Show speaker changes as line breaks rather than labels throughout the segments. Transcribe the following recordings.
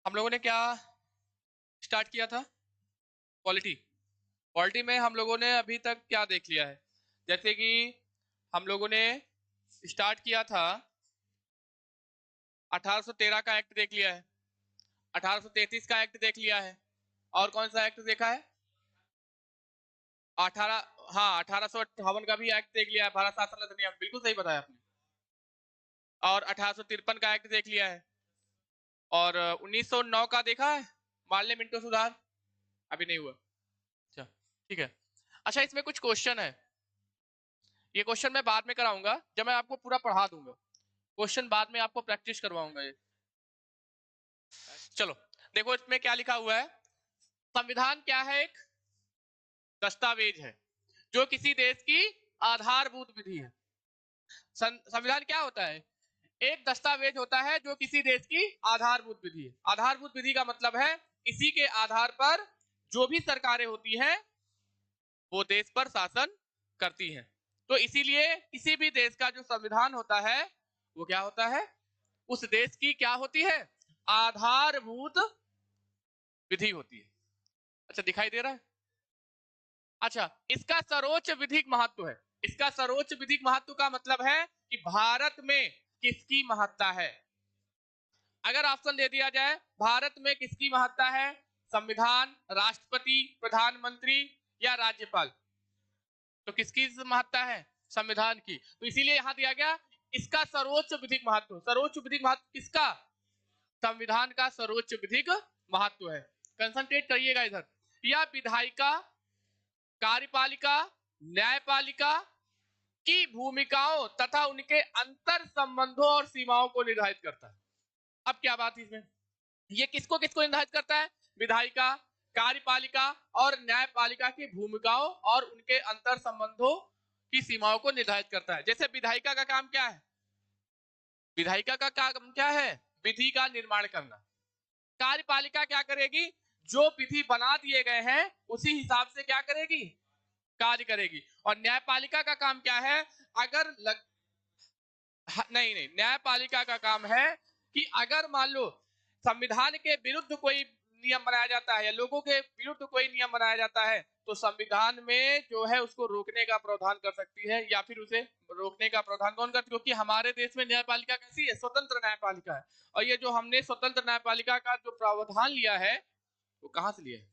हम लोगों ने क्या स्टार्ट किया था? पॉलिटी। पॉलिटी में हम लोगों ने अभी तक क्या देख लिया है? जैसे कि हम लोगों ने स्टार्ट किया था 1813 का एक्ट देख लिया है, 1833 का एक्ट देख लिया है, और कौन सा एक्ट देखा है? 1858 का भी एक्ट देख लिया है, भारत शासन अधिनियम, बिल्कुल सही बताया आपने। और 1853 का एक्ट देख लिया है, और 1909 का देखा है, मार्ले मिंटो सुधार, अभी नहीं हुआ। अच्छा, ठीक है। अच्छा, इसमें कुछ क्वेश्चन है, ये क्वेश्चन मैं बाद में कराऊंगा जब मैं आपको पूरा पढ़ा दूंगा। क्वेश्चन बाद में आपको प्रैक्टिस करवाऊंगा ये। चलो देखो, इसमें क्या लिखा हुआ है। संविधान क्या है? एक दस्तावेज है जो किसी देश की आधारभूत विधि है। संविधान क्या होता है? एक दस्तावेज होता है जो किसी देश की आधारभूत विधि है। आधारभूत विधि का मतलब है इसी के आधार पर जो भी सरकारें होती हैं वो देश पर शासन करती हैं। तो इसीलिए किसी भी देश का जो संविधान होता है वो क्या होता है? उस देश की क्या होती है? आधारभूत विधि होती है। अच्छा, दिखाई दे रहा है? अच्छा, इसका सर्वोच्च विधिक महत्व है। इसका सर्वोच्च विधिक महत्व का मतलब है कि भारत में किसकी महत्ता है। अगर ऑप्शन दे दिया जाए भारत में किसकी महत्ता है, संविधान, राष्ट्रपति, प्रधानमंत्री या राज्यपाल, तो किसकी महत्ता है? संविधान की। तो इसीलिए यहां दिया गया इसका सर्वोच्च विधिक महत्व। सर्वोच्च विधिक महत्व किसका? संविधान का सर्वोच्च विधिक महत्व है। कंसंट्रेट करिएगा इधर। यह विधायिका, कार्यपालिका, न्यायपालिका की भूमिकाओं तथा उनके अंतर संबंधों और सीमाओं को निर्धारित करता है। अब क्या बात है इसमें? ये किसको किसको निर्धारित करता है? विधायिका, कार्यपालिका और न्यायपालिका की भूमिकाओं और उनके अंतर संबंधों की सीमाओं को निर्धारित करता है। जैसे विधायिका का काम क्या है? विधायिका का काम क्या है? विधि का निर्माण करना। कार्यपालिका क्या करेगी? जो विधि बना दिए गए हैं उसी हिसाब से क्या करेगी? कार्य करेगी। और न्यायपालिका का काम क्या है? अगर नहीं नहीं, न्यायपालिका का काम है कि अगर मान लो संविधान के विरुद्ध कोई नियम बनाया जाता है या लोगों के विरुद्ध कोई नियम बनाया जाता है तो संविधान में जो है उसको रोकने का प्रावधान कर सकती है, या फिर उसे रोकने का प्रावधान कौन करती है? क्योंकि हमारे देश में न्यायपालिका कैसी है? स्वतंत्र न्यायपालिका है। और ये जो हमने स्वतंत्र न्यायपालिका का जो प्रावधान लिया है वो कहां से लिया है?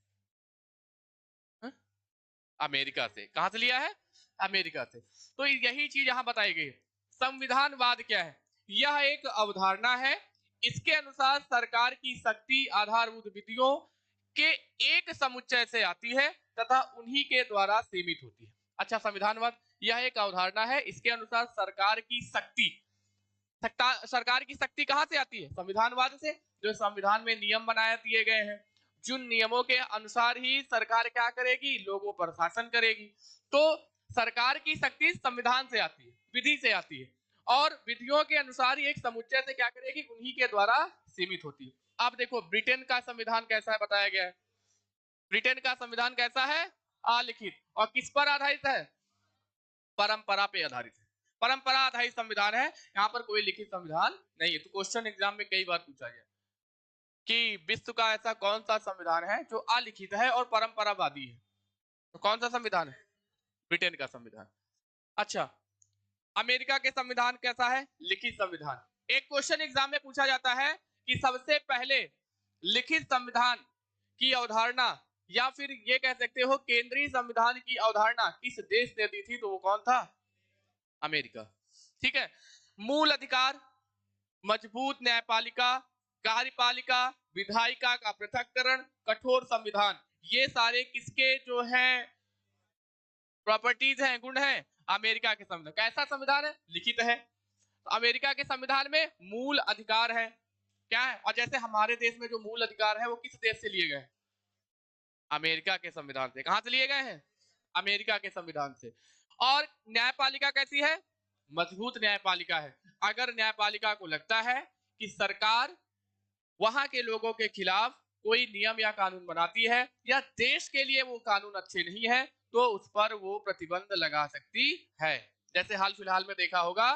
अमेरिका से। कहां से लिया है? अमेरिका से। तो यही चीज यहां बताई गई है। संविधानवाद क्या है? यह एक अवधारणा है। इसके अनुसार सरकार की शक्ति आधारभूत विधियों के एक समुच्चय से आती है तथा उन्हीं के द्वारा सीमित होती है। अच्छा, संविधानवाद यह एक अवधारणा है। इसके अनुसार सरकार की शक्ति, सरकार की शक्ति कहां से आती है? संविधानवाद से। जो संविधान में नियम बनाए दिए गए हैं, जिन नियमों के अनुसार ही सरकार क्या करेगी? लोगों पर शासन करेगी। तो सरकार की शक्ति संविधान से आती है, विधि से आती है, और विधियों के अनुसार ही एक समुच्चय से क्या करेगी? उन्हीं के द्वारा सीमित होती है। अब देखो ब्रिटेन का संविधान कैसा है बताया गया है। ब्रिटेन का संविधान कैसा है? अलिखित। और किस पर आधारित है? परंपरा पे आधारित है। परंपरा आधारित संविधान है, यहाँ पर कोई लिखित संविधान नहीं है। तो क्वेश्चन एग्जाम में कई बार पूछा गया कि विश्व का ऐसा कौन सा संविधान है जो अलिखित है और परंपरावादी है? तो कौन सा संविधान है? ब्रिटेन का संविधान। अच्छा, अमेरिका के संविधान कैसा है? लिखित संविधान। एक क्वेश्चन एग्जाम में पूछा जाता है कि सबसे पहले लिखित संविधान की अवधारणा, या फिर ये कह सकते हो केंद्रीय संविधान की अवधारणा किस देश ने दी थी? तो वो कौन था? अमेरिका। ठीक है। मूल अधिकार, मजबूत न्यायपालिका, कार्यपालिका, विधायिका का पृथककरण, कठोर संविधान, ये सारे किसके जो है प्रॉपर्टीज हैं, गुण हैं? अमेरिका के संविधान। कैसा संविधान है? लिखित है। तो अमेरिका के संविधान में मूल अधिकार है। क्या है? और जैसे हमारे देश में जो मूल अधिकार है वो किस देश से लिए गए हैं? अमेरिका के संविधान से। कहां से लिए गए हैं? अमेरिका के संविधान से। और न्यायपालिका कैसी है? मजबूत न्यायपालिका है। अगर न्यायपालिका को लगता है कि सरकार वहां के लोगों के खिलाफ कोई नियम या कानून बनाती है या देश के लिए वो कानून अच्छे नहीं है तो उस पर वो प्रतिबंध लगा सकती है। जैसे हाल फिलहाल में देखा होगा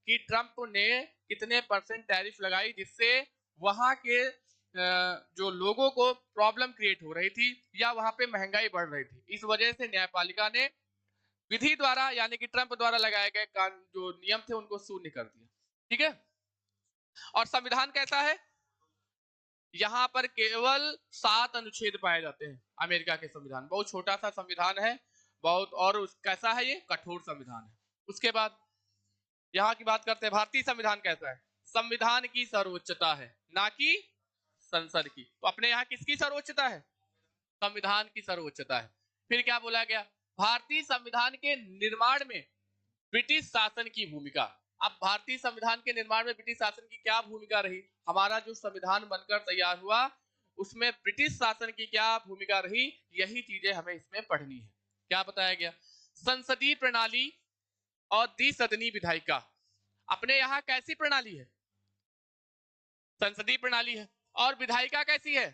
कि ट्रंप ने कितने % टैरिफ लगाई जिससे वहां के जो लोगों को प्रॉब्लम क्रिएट हो रही थी या वहां पे महंगाई बढ़ रही थी, इस वजह से न्यायपालिका ने विधि द्वारा यानी कि ट्रंप द्वारा लगाए गए जो नियम थे उनको शून्य कर दिया। ठीक है, और संविधान कैसा है, यहाँ पर केवल 7 अनुच्छेद पाए जाते हैं। अमेरिका के संविधान बहुत छोटा सा संविधान है, बहुत, और कैसा है, ये कठोर संविधान है। उसके बाद यहाँ की बात करते हैं, भारतीय संविधान कैसा है, संविधान की सर्वोच्चता है, ना कि संसद की। तो अपने यहाँ किसकी सर्वोच्चता है, संविधान की सर्वोच्चता है। फिर क्या बोला गया, भारतीय संविधान के निर्माण में ब्रिटिश शासन की भूमिका। अब भारतीय संविधान के निर्माण में ब्रिटिश शासन की क्या भूमिका रही, हमारा जो संविधान बनकर तैयार हुआ उसमें ब्रिटिश शासन की क्या भूमिका रही, यही चीजें हमें इसमें पढ़नी है। क्या बताया गया, संसदीय प्रणाली और द्विसदनी विधायिका। अपने यहाँ कैसी प्रणाली है, संसदीय प्रणाली है, और विधायिका कैसी है,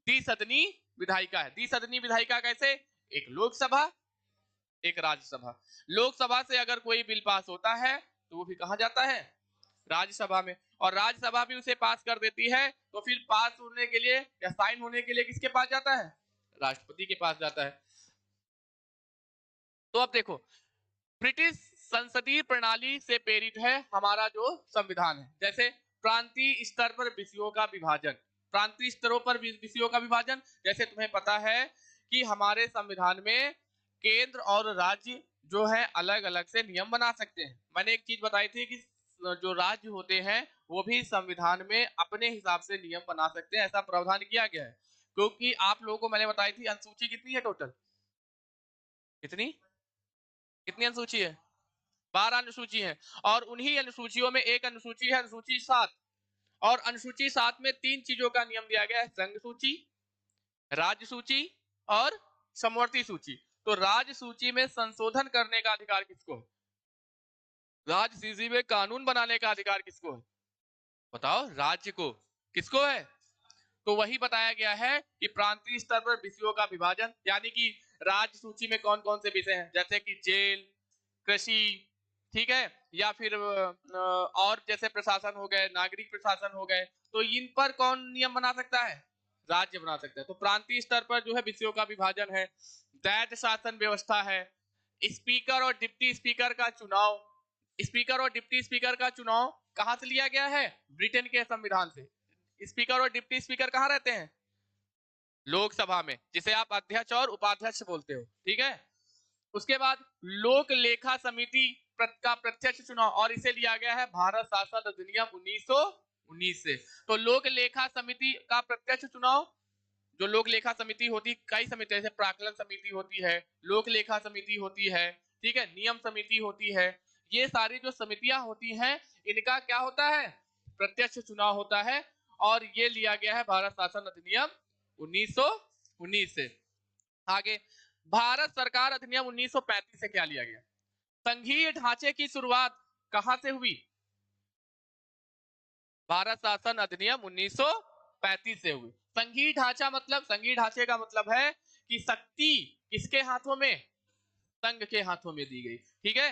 द्विसदनी विधायिका है। द्विसदनी विधायिका कैसे, एक लोकसभा एक राज्यसभा। लोकसभा से अगर कोई बिल पास होता है तो वो भी कहा जाता है, राज्यसभा में, और राज्यसभा भी उसे पास कर देती है, तो फिर पास होने के लिए या साइन होने के लिए किसके पास जाता है, राष्ट्रपति के पास जाता है। तो अब देखो, ब्रिटिश संसदीय प्रणाली से प्रेरित है हमारा जो संविधान है। जैसे प्रांतीय स्तर पर विषयों का विभाजन, प्रांतीय स्तरों पर विषयों का विभाजन, जैसे तुम्हें पता है कि हमारे संविधान में केंद्र और राज्य जो है अलग अलग से नियम बना सकते हैं। मैंने एक चीज बताई थी कि जो राज्य होते हैं वो भी संविधान में अपने हिसाब से नियम बना सकते हैं, ऐसा प्रावधान किया गया है। क्योंकि आप लोगों को मैंने बताई थी अनुसूची कितनी है टोटल, कितनी कितनी अनुसूची है, 12 अनुसूची है, और उन्हीं अनुसूचियों में एक अनुसूची है अनुसूची 7, और अनुसूची 7 में 3 चीजों का नियम दिया गया है, संघ सूची, राज्य सूची और समवर्ती सूची। तो राज्य सूची में संशोधन करने का अधिकार किसको है, राज्य सूची में कानून बनाने का अधिकार किसको है, बताओ, राज्य को, किसको है। तो वही बताया गया है कि प्रांतीय स्तर पर विषयों का विभाजन, यानी कि राज्य सूची में कौन कौन से विषय हैं, जैसे कि जेल, कृषि, ठीक है, या फिर और जैसे प्रशासन हो गए, नागरिक प्रशासन हो गए, तो इन पर कौन नियम बना सकता है, राज्य बना सकता है। तो प्रांतीय स्तर पर जो है विषयों का विभाजन है, दैत शासन व्यवस्था है, स्पीकर और डिप्टी स्पीकर का चुनाव। स्पीकर और डिप्टी स्पीकर का चुनाव कहां से लिया गया है, ब्रिटेन के संविधान से। स्पीकर और डिप्टी स्पीकर कहां रहते हैं, लोकसभा में, जिसे आप अध्यक्ष और उपाध्यक्ष बोलते हो, ठीक है। उसके बाद लोक लेखा समिति का प्रत्यक्ष चुनाव, और इसे लिया गया है भारत शासन अधिनियम 1919 से। तो लोक लेखा समिति का प्रत्यक्ष चुनाव, जो लोक लेखा समिति होती, कई समिति जैसे प्राक्कलन समिति होती है, लोक लेखा समिति होती है, ठीक है, नियम समिति होती है, ये सारी जो समितियां होती हैं इनका क्या होता है, प्रत्यक्ष चुनाव होता है, और ये लिया गया है भारत शासन अधिनियम 1919 से। आगे, भारत सरकार अधिनियम 1935 से क्या लिया गया, संघीय ढांचे की शुरुआत कहां से हुई, भारत शासन अधिनियम 1935 से हुई। संघीय ढांचा मतलब, संघीय ढांचे का मतलब है कि शक्ति किसके हाथों में, संघ के हाथों में दी गई, ठीक है।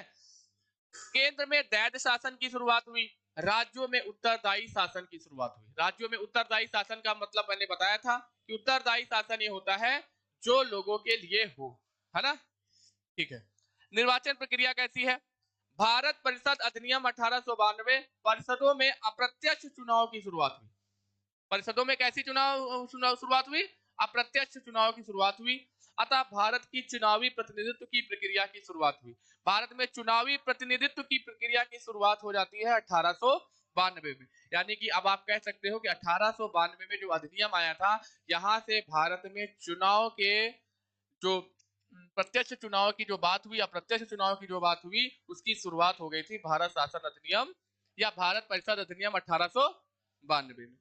केंद्र में दैध शासन की शुरुआत हुई, राज्यों में उत्तरदायी शासन की शुरुआत हुई। राज्यों में उत्तरदायी शासन का मतलब मैंने बताया था कि उत्तरदायी शासन ये होता है जो लोगों के लिए हो, है ना, ठीक है। निर्वाचन प्रक्रिया कैसी है, भारत परिषद अधिनियम 1892, परिषदों में अप्रत्यक्ष चुनाव की शुरुआत हुई। परिषदों में कैसी शुरुआत हुई, अप्रत्यक्ष चुनाव की शुरुआत हुई। अतः भारत की चुनावी प्रतिनिधित्व की प्रक्रिया की शुरुआत हुई। भारत में चुनावी प्रतिनिधित्व की प्रक्रिया की शुरुआत हो जाती है 1892 में। यानी कि अब आप कह सकते हो कि 1892 में जो अधिनियम आया था, यहां से भारत में चुनाव के जो प्रत्यक्ष चुनाव की जो बात हुई, अप्रत्यक्ष चुनाव की जो बात हुई, उसकी शुरुआत हो गई थी भारत शासन अधिनियम या भारत परिषद अधिनियम 1892 में।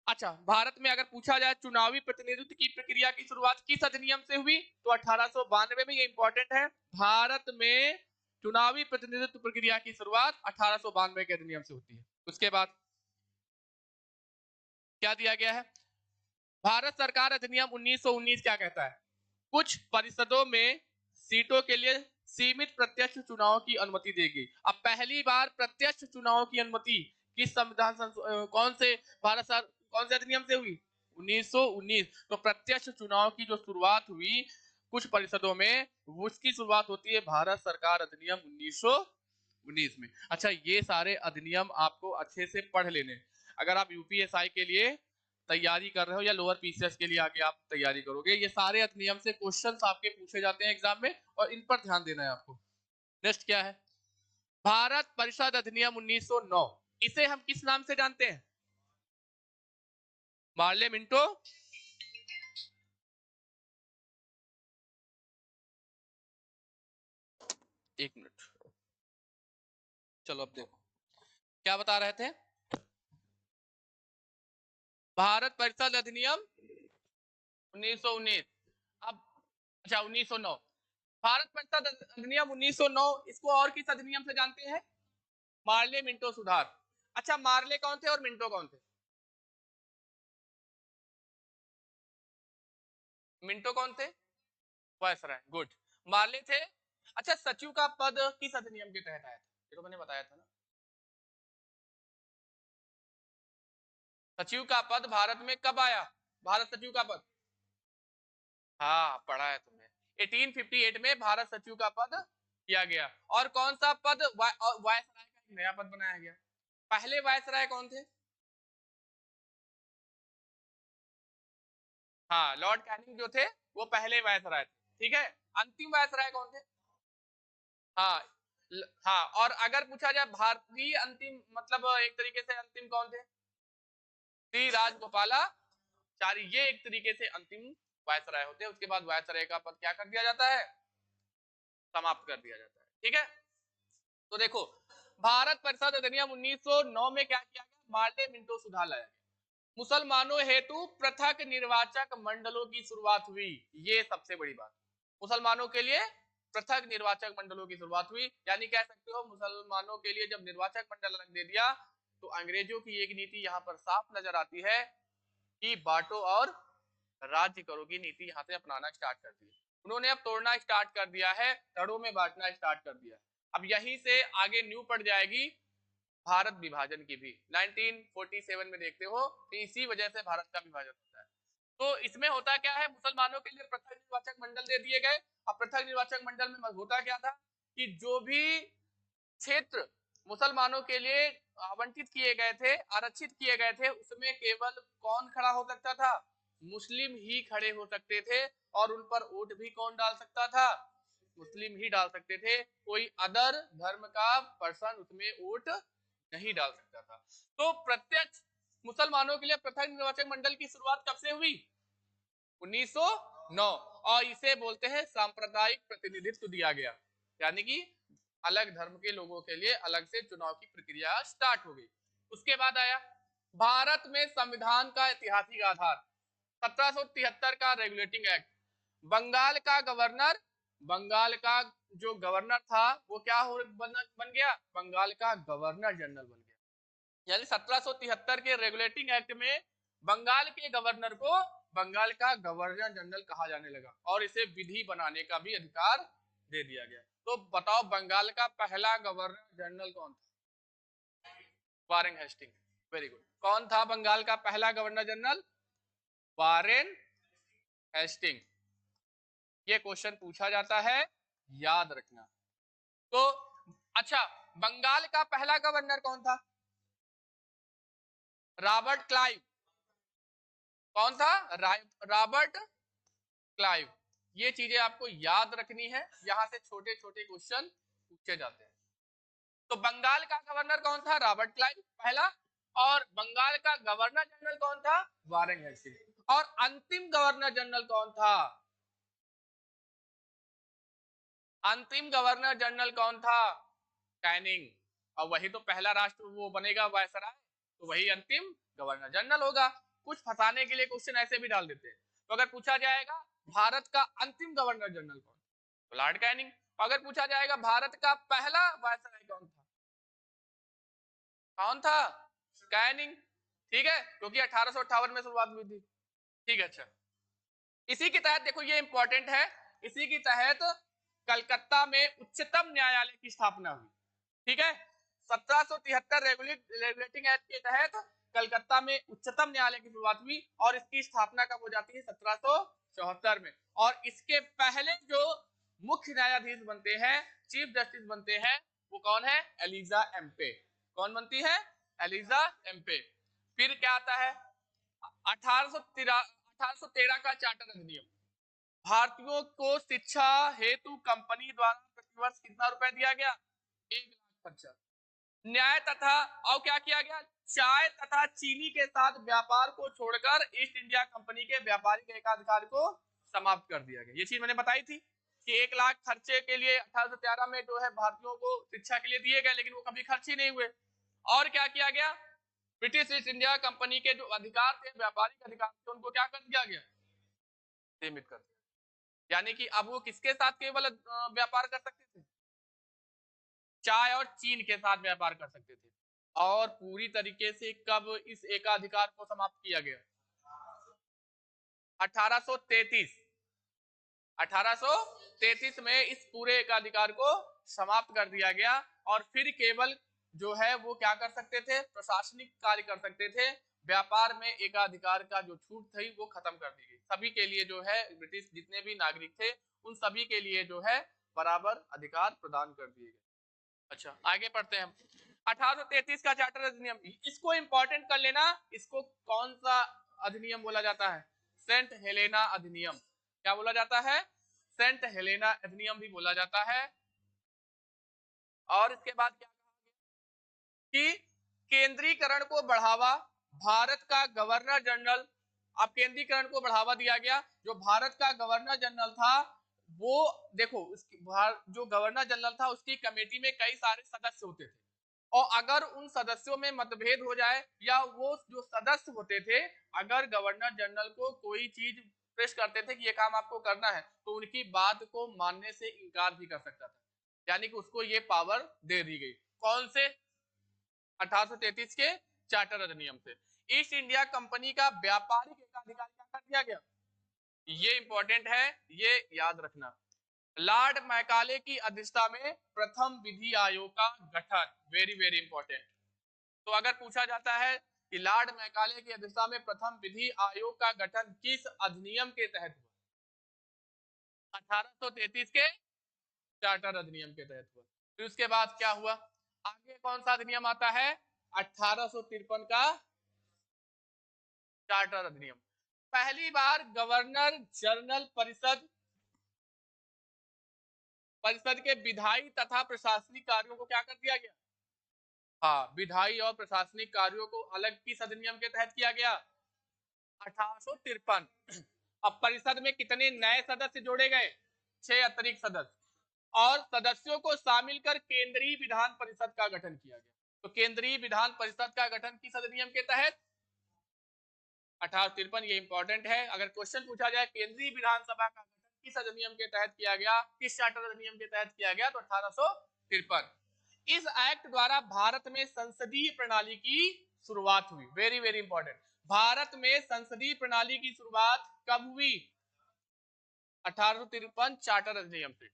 अच्छा, भारत में अगर पूछा जाए चुनावी प्रतिनिधित्व की प्रक्रिया की शुरुआत किस अधिनियम से हुई, तो 1892 में, ये इंपॉर्टेंट है, भारत में चुनावी प्रतिनिधित्व प्रक्रिया की शुरुआत 1892 के अधिनियम से होती है। उसके बाद क्या दिया गया है, भारत सरकार अधिनियम 1919 क्या कहता है, कुछ परिषदों में सीटों के लिए सीमित प्रत्यक्ष चुनाव की अनुमति देगी। अब पहली बार प्रत्यक्ष चुनाव की अनुमति किस संविधान कौन से भारत कौन से अधिनियम से हुई? 1919। तो प्रत्यक्ष चुनाव की जो शुरुआत हुई कुछ परिषदों में, उसकी शुरुआत होती है भारत सरकार अधिनियम 1919 में। अच्छा, ये सारे अधिनियम आपको अच्छे से पढ़ लेने। अगर आप यूपीएसआई के लिए तैयारी कर रहे हो या लोअर पीसीएस के लिए आगे आप तैयारी करोगे, ये सारे अधिनियम से क्वेश्चंस आपके पूछे जाते हैं एग्जाम में, और इन पर ध्यान देना है आपको। नेक्स्ट क्या है? भारत परिषद अधिनियम 1909, इसे हम किस नाम से जानते हैं? Morley Minto. एक मिनट, चलो अब देखो क्या बता रहे थे। भारत परिषद अधिनियम 1919। अब अच्छा 1909, भारत परिषद अधिनियम 1909, इसको और किस अधिनियम से जानते हैं? मार्ले मिंटो सुधार। अच्छा, मार्ले कौन थे और मिंटो कौन थे? मिंटो कौन थे? Viceroy, good. मार्ले थे। अच्छा, सचिव का पद किस अधिनियम के तहत आया था? ये तो मैंने बताया था ना। सचिव का पद भारत में कब आया? भारत सचिव का पद, हाँ पढ़ा है तुमने। 1858 में भारत सचिव का पद किया गया। और कौन सा पद वायसराय का एक नया पद बनाया गया? पहले वायसराय कौन थे? हाँ, लॉर्ड कैनिंग जो थे वो पहले वायसराय थे, ठीक है। अंतिम वायसराय कौन थे? हाँ, हाँ, और अगर पूछा जाए भारतीय अंतिम, मतलब एक तरीके से अंतिम कौन थे? श्री राजगोपालाचारी, ये एक तरीके से अंतिम वायसराय होते हैं। उसके बाद वायसराय का पद क्या कर दिया जाता है? समाप्त कर दिया जाता है, ठीक है। तो देखो, भारत परिषद अधिनियम 1909 में क्या किया गया? मार्ले मिंटो सुधार लाया गया। मुसलमानों हेतु पृथक निर्वाचक मंडलों की शुरुआत हुई, ये सबसे बड़ी बात। मुसलमानों के लिए पृथक निर्वाचक मंडलों की शुरुआत हुई, यानी कह सकते हो मुसलमानों के लिए जब निर्वाचक मंडल अलग दे दिया, तो अंग्रेजों की एक नीति यहाँ पर साफ नजर आती है कि बांटो और राज्य करो की नीति यहाँ से अपनाना स्टार्ट कर दी। उन्होंने अब तोड़ना स्टार्ट कर दिया है, धड़ों में बांटना स्टार्ट कर दिया। अब यहीं से आगे न्यू पड़ जाएगी भारत विभाजन की भी। 1947 में देखते हो, तो इसी वजह से भारत का विभाजन होता है। तो इसमें होता क्या है, मुसलमानों के लिए पृथक निर्वाचक मंडल दे दिए गए। अब पृथक निर्वाचक मंडल में होता क्या था कि जो भी क्षेत्र मुसलमानों के लिए आवंटित किए गए थे, आरक्षित किए गए थे, उसमें केवल कौन खड़ा हो सकता था? मुस्लिम ही खड़े हो सकते थे। और उन पर वोट भी कौन डाल सकता था? मुस्लिम ही डाल सकते थे। कोई अदर धर्म का पर्सन उसमें वोट नहीं डाल सकता था। तो प्रत्यक्ष मुसलमानों के लिए पृथक निर्वाचक मंडल की शुरुआत कब से हुई? 1909। और इसे बोलते हैं सांप्रदायिक प्रतिनिधित्व दिया गया, यानी कि अलग धर्म के लोगों के लिए अलग से चुनाव की प्रक्रिया स्टार्ट हो गई। उसके बाद आया भारत में संविधान का ऐतिहासिक आधार, 1773 का रेगुलेटिंग एक्ट। बंगाल का गवर्नर, बंगाल का जो गवर्नर था वो क्या बन गया? बंगाल का गवर्नर जनरल बन गया। यानी 1773 के रेगुलेटिंग एक्ट में बंगाल के गवर्नर को बंगाल का गवर्नर जनरल कहा जाने लगा, और इसे विधि बनाने का भी अधिकार दे दिया गया। तो बताओ, बंगाल का पहला गवर्नर जनरल कौन था? Warren Hasting, very good. कौन था बंगाल का पहला गवर्नर जनरल? Warren Hasting. ये क्वेश्चन पूछा जाता है, याद रखना। तो अच्छा, बंगाल का पहला गवर्नर कौन था? Robert Clive. कौन था? Robert Clive. ये चीजें आपको याद रखनी है, यहां से छोटे छोटे क्वेश्चन पूछे जाते हैं। तो बंगाल का गवर्नर कौन था? रॉबर्ट क्लाइव पहला। और बंगाल का गवर्नर जनरल कौन था? Warren Hasting. और अंतिम गवर्नर जनरल कौन था? अंतिम गवर्नर जनरल कौन था? कैनिंग। और वही तो पहला राष्ट्र वो बनेगा वायसराय, तो वही अंतिम गवर्नर जनरल होगा। कुछ फंसाने के लिए क्वेश्चन ऐसे भी डाल देते हैं। तो अगर पूछा जाएगा भारत का अंतिम गवर्नर जनरल कौन, तो लॉर्ड कैनिंग। अगर पूछा जाएगा भारत का पहला वायसराय कौन था, कौन था? कैनिंग, ठीक है, क्योंकि 1858 में शुरुआत हुई थी, ठीक है। अच्छा, इसी के तहत देखो, ये इंपॉर्टेंट है, इसी के तहत कलकत्ता में उच्चतम न्यायालय की स्थापना हुई, ठीक है। 1773 रेगुलेटिंग एक्ट के तहत कलकत्ता में उच्चतम न्यायालय की शुरुआत हुई और इसकी स्थापना कब हो जाती है? 1774 में। और इसके पहले जो मुख्य न्यायाधीश बनते हैं, चीफ जस्टिस बनते हैं, वो कौन है? एलिजा एम्पे। कौन बनती है? एलिजा एम्पे। फिर क्या आता है? 1813 का चार्टर अधिनियम। भारतीयों को शिक्षा हेतु कंपनी द्वारा प्रतिवर्ष कितना रुपए दिया गया? 1 लाख खर्चा। न्याय तथा और क्या किया गया? चाय तथा चीनी के साथ व्यापार को छोड़कर ईस्ट इंडिया कंपनी के व्यापारिक एकाधिकार को समाप्त कर दिया गया। ये चीज मैंने बताई थी कि 1 लाख खर्चे के लिए 1813 में जो है भारतीयों को शिक्षा के लिए दिए गए, लेकिन वो कभी खर्च ही नहीं हुए। और क्या किया गया? ब्रिटिश ईस्ट इंडिया कंपनी के जो अधिकार थे, व्यापारिक अधिकार थे, उनको क्या कर दिया गया? सीमित कर दिया। यानी कि अब वो किसके साथ केवल व्यापार कर सकते थे? चाय और चीन के साथ व्यापार कर सकते थे। और पूरी तरीके से कब इस एकाधिकार को समाप्त किया गया? 1833। 1833 में इस पूरे एकाधिकार को समाप्त कर दिया गया और फिर केवल जो है वो क्या कर सकते थे? प्रशासनिक कार्य कर सकते थे। व्यापार में एकाधिकार का जो छूट थी वो खत्म कर दी गई। सभी के लिए जो है, ब्रिटिश जितने भी नागरिक थे उन सभी के लिए जो है बराबर अधिकार प्रदान कर दिए गए। अच्छा, आगे पढ़ते हैं हम। 1833 का चार्टर अधिनियम, इसको इंपॉर्टेंट कर लेना। इसको कौन सा अधिनियम बोला जाता है? सेंट हेलेना अधिनियम। क्या बोला जाता है? सेंट हेलेना अधिनियम भी बोला जाता है। और इसके बाद क्या कि केंद्रीकरण को बढ़ावा, भारत का गवर्नर जनरल, अब केंद्रीकरण को बढ़ावा दिया गया। जो भारत का गवर्नर जनरल था वो, देखो जो गवर्नर जनरल था उसकी कमेटी में कई सारे सदस्य होते थे और अगर उन सदस्यों में मतभेद हो जाए या वो जो सदस्य होते थे अगर गवर्नर जनरल को कोई चीज पेश करते थे कि ये काम आपको करना है, तो उनकी बात को मानने से इनकार भी कर सकता था। यानी कि उसको ये पावर दे दी गई। कौन से? 1833 के चार्टर अधिनियम से। ईस्ट इंडिया कंपनी का व्यापारिक एकाधिकार क्या कर दिया गया? ये इंपॉर्टेंट है, ये याद रखना। लॉर्ड मैकाले की अध्यक्षता में प्रथम विधि आयोग का गठन, वेरी वेरी इंपॉर्टेंट। तो अगर पूछा जाता है कि लॉर्ड मैकाले की अध्यक्षता में प्रथम विधि आयोग का गठन किस अधिनियम के तहत हुआ? 1833 के चार्टर अधिनियम के तहत हुआ। फिर उसके बाद क्या हुआ? आगे कौन सा अधिनियम आता है? 1853 का चार्टर अधिनियम। पहली बार गवर्नर जनरल परिषद के विधायी तथा प्रशासनिक कार्यों को क्या कर दिया गया? हाँ, विधायी और प्रशासनिक कार्यों को अलग किस अधिनियम के तहत किया गया? 1853। अब परिषद में कितने नए सदस्य जोड़े गए? 6 अतिरिक्त सदस्य और सदस्यों को शामिल कर केंद्रीय विधान परिषद का गठन किया गया। तो केंद्रीय विधान परिषद का गठन किस अधिनियम के तहत? 1853। ये इंपॉर्टेंट है। अगर क्वेश्चन पूछा जाए केंद्रीय विधानसभा का गठन किस अधिनियम के तहत किया गया, किस चार्टर अधिनियम के तहत किया गया, तो 1853। इस एक्ट द्वारा भारत में संसदीय प्रणाली की शुरुआत हुई। Very very important. भारत में संसदीय प्रणाली की शुरुआत कब हुई? 1853 चार्टर अधिनियम से।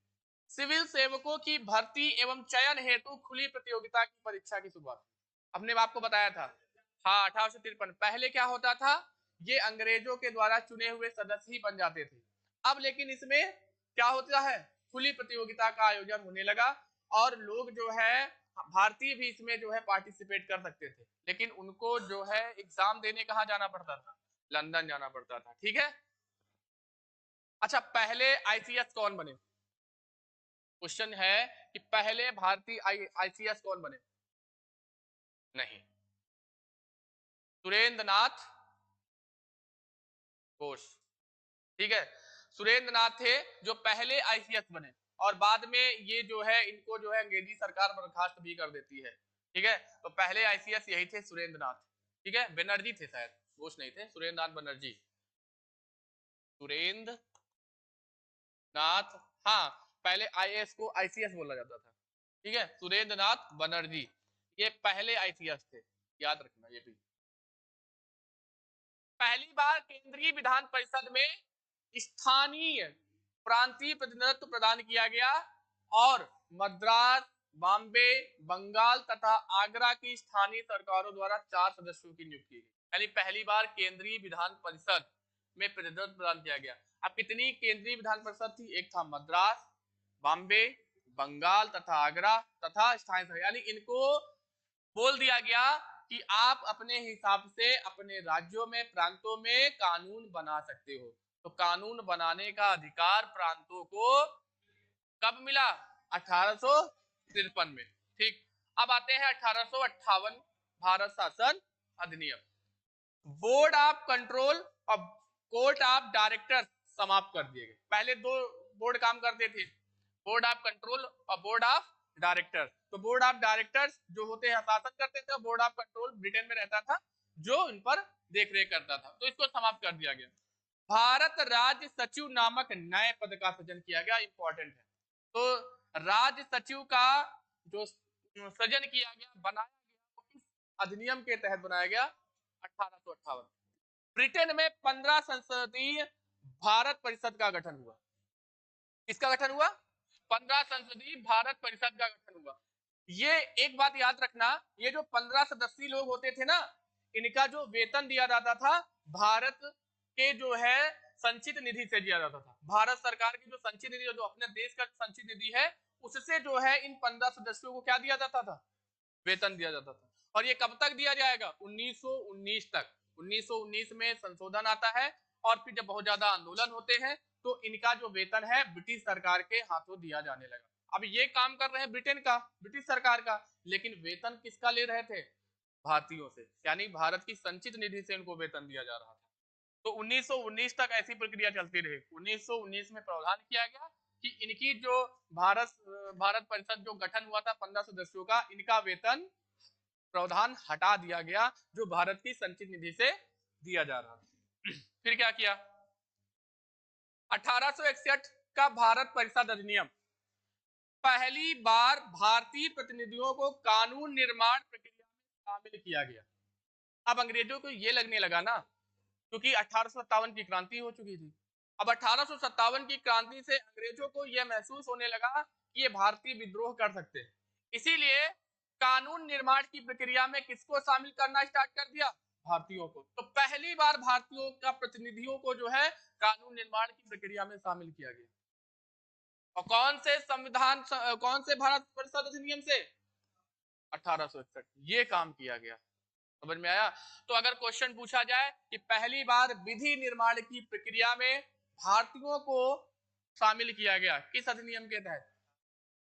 सिविल सेवकों की भर्ती एवं चयन हेतु खुली प्रतियोगिता की परीक्षा की शुरुआत। अपने आपको बताया था। हाँ, 1853। पहले क्या होता था? ये अंग्रेजों के द्वारा चुने हुए सदस्य ही बन जाते थे। अब लेकिन इसमें क्या होता है? खुली प्रतियोगिता का आयोजन होने लगा और लोग जो है भारतीय भी इसमें जो है पार्टिसिपेट कर सकते थे, लेकिन उनको जो है एग्जाम देने कहाँ जाना पड़ता था? लंदन जाना पड़ता था। ठीक है। अच्छा, पहले आईसीएस कौन बने? क्वेश्चन है कि पहले भारतीय आईसीएस कौन बने? नहीं, सुरेंद्र नाथ घोष। ठीक है, सुरेंद्र नाथ थे जो पहले आईसीएस बने और बाद में ये जो है इनको जो है अंग्रेजी सरकार बर्खास्त भी कर देती है। ठीक है, तो पहले आईसीएस यही थे, सुरेंद्र नाथ। ठीक है, बनर्जी थे शायद, घोष नहीं थे, सुरेंद्र नाथ बनर्जी। सुरेंद्र नाथ, हाँ, पहले आईएएस को आईसीएस बोला जाता था। ठीक है, सुरेंद्र नाथ बनर्जी ये पहले आईसीएस थे, याद रखना ये भी। पहली बार केंद्रीय विधान परिषद में स्थानीय प्रांतीय प्रतिनिधित्व प्रदान किया गया और मद्रास बॉम्बे, बंगाल तथा आगरा की स्थानीय सरकारों द्वारा 4 सदस्यों की नियुक्ति की गई। यानी पहली बार केंद्रीय विधान परिषद में प्रतिनिधित्व प्रदान किया गया। अब कितनी केंद्रीय विधान परिषद थी? एक था मद्रास, बॉम्बे, बंगाल तथा आगरा तथा स्थानीय, यानी इनको बोल दिया गया कि आप अपने हिसाब से अपने राज्यों में, प्रांतों में कानून बना सकते हो। तो कानून बनाने का अधिकार प्रांतों को कब मिला? 1853 में। ठीक, अब आते हैं 1858 भारत शासन अधिनियम। बोर्ड ऑफ कंट्रोल और कोर्ट ऑफ डायरेक्टर्स समाप्त कर दिए गए। पहले दो बोर्ड काम करते थे, बोर्ड ऑफ कंट्रोल और बोर्ड ऑफ डायरेक्टर्स। तो बोर्ड ऑफ डायरेक्टर्स जो होते हैं शासन करते थे, बोर्ड ऑफ कंट्रोल ब्रिटेन में रहता था जो इन पर देखरेख करता था। तो इसको समाप्त कर दिया गया। भारत राज्य सचिव नामक नए पद का सृजन किया गया, इंपॉर्टेंट है। तो राज्य सचिव का जो सृजन किया गया, बनाया गया, वो किस अधिनियम के तहत बनाया गया? 1858। ब्रिटेन में 15 संसदीय भारत परिषद का गठन हुआ। किसका गठन हुआ? 15 संसदीय भारत परिषद का गठन हुआ। ये एक बात याद रखना, ये जो 15 सदस्यीय लोग होते थे ना, इनका जो वेतन दिया जाता था भारत के जो है संचित निधि से दिया जाता था। भारत सरकार की जो संचित निधि, जो अपने देश का संचित निधि है, उससे जो है इन 15 सदस्यों को क्या दिया जाता था? वेतन दिया जाता था। और ये कब तक दिया जाएगा? 1919 तक। 1919 में संशोधन आता है और फिर जब बहुत ज्यादा आंदोलन होते हैं तो इनका जो वेतन है ब्रिटिश सरकार के हाथों दिया जाने लगा। अब ये काम कर रहे हैं ब्रिटेन का, ब्रिटिश सरकार का, लेकिन वेतन किसका ले रहे थे? भारतीयों से, यानी भारत की संचित निधि से इनको वेतन दिया जा रहा था। तो 1919 तक ऐसी प्रक्रिया चलती रही। 1919 में प्रावधान किया गया कि इनकी जो भारत भारत परिषद जो गठन हुआ था 15 सदस्यों का, इनका वेतन प्रावधान हटा दिया गया जो भारत की संचित निधि से दिया जा रहा था। फिर क्या किया? 1861 का भारत परिषद अधिनियम पहली बार भारतीय प्रतिनिधियों को कानून निर्माण प्रक्रिया में शामिल किया गया। अब अंग्रेजों को ये लगने लगा ना, क्योंकि 1857 की क्रांति हो चुकी थी। अब 1857 की क्रांति से अंग्रेजों को यह महसूस होने लगा कि ये भारतीय विद्रोह कर सकते हैं। इसीलिए कानून निर्माण की प्रक्रिया में किसको शामिल करना स्टार्ट कर दिया? भारतीयों को। तो पहली बार भारतीयों का प्रतिनिधियों को जो है कानून निर्माण की प्रक्रिया में शामिल किया गया। और कौन से संविधान, कौन से भारत परिषद अधिनियम से? 1861। ये काम किया गया। समझ में आया? तो अगर क्वेश्चन पूछा जाए कि पहली बार विधि निर्माण की प्रक्रिया में भारतीयों को शामिल किया गया किस अधिनियम के तहत?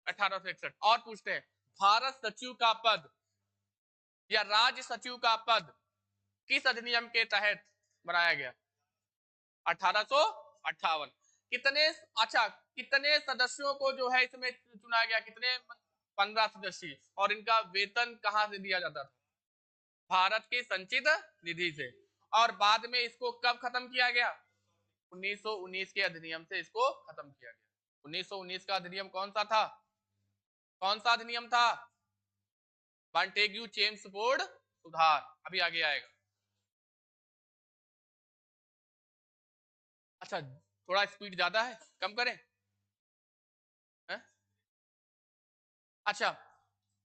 1861। और पूछते हैं भारत सचिव का पद या राज्य सचिव का पद किस अधिनियम के तहत बनाया गया? 1858। कितने, अच्छा, कितने सदस्यों को जो है इसमें चुना गया? कितने? 15 सदस्य। और इनका वेतन कहां से दिया जाता था? भारत के संचित निधि से। और बाद में इसको कब खत्म किया गया? 1919 के अधिनियम से इसको खत्म किया गया। 1919 का अधिनियम कौन सा था? कौन सा अधिनियम था? मॉन्टेग्यू चेम्सफोर्ड सुधार। अभी आगे आएगा। अच्छा, थोड़ा स्पीड ज्यादा है, कम करें? है? अच्छा,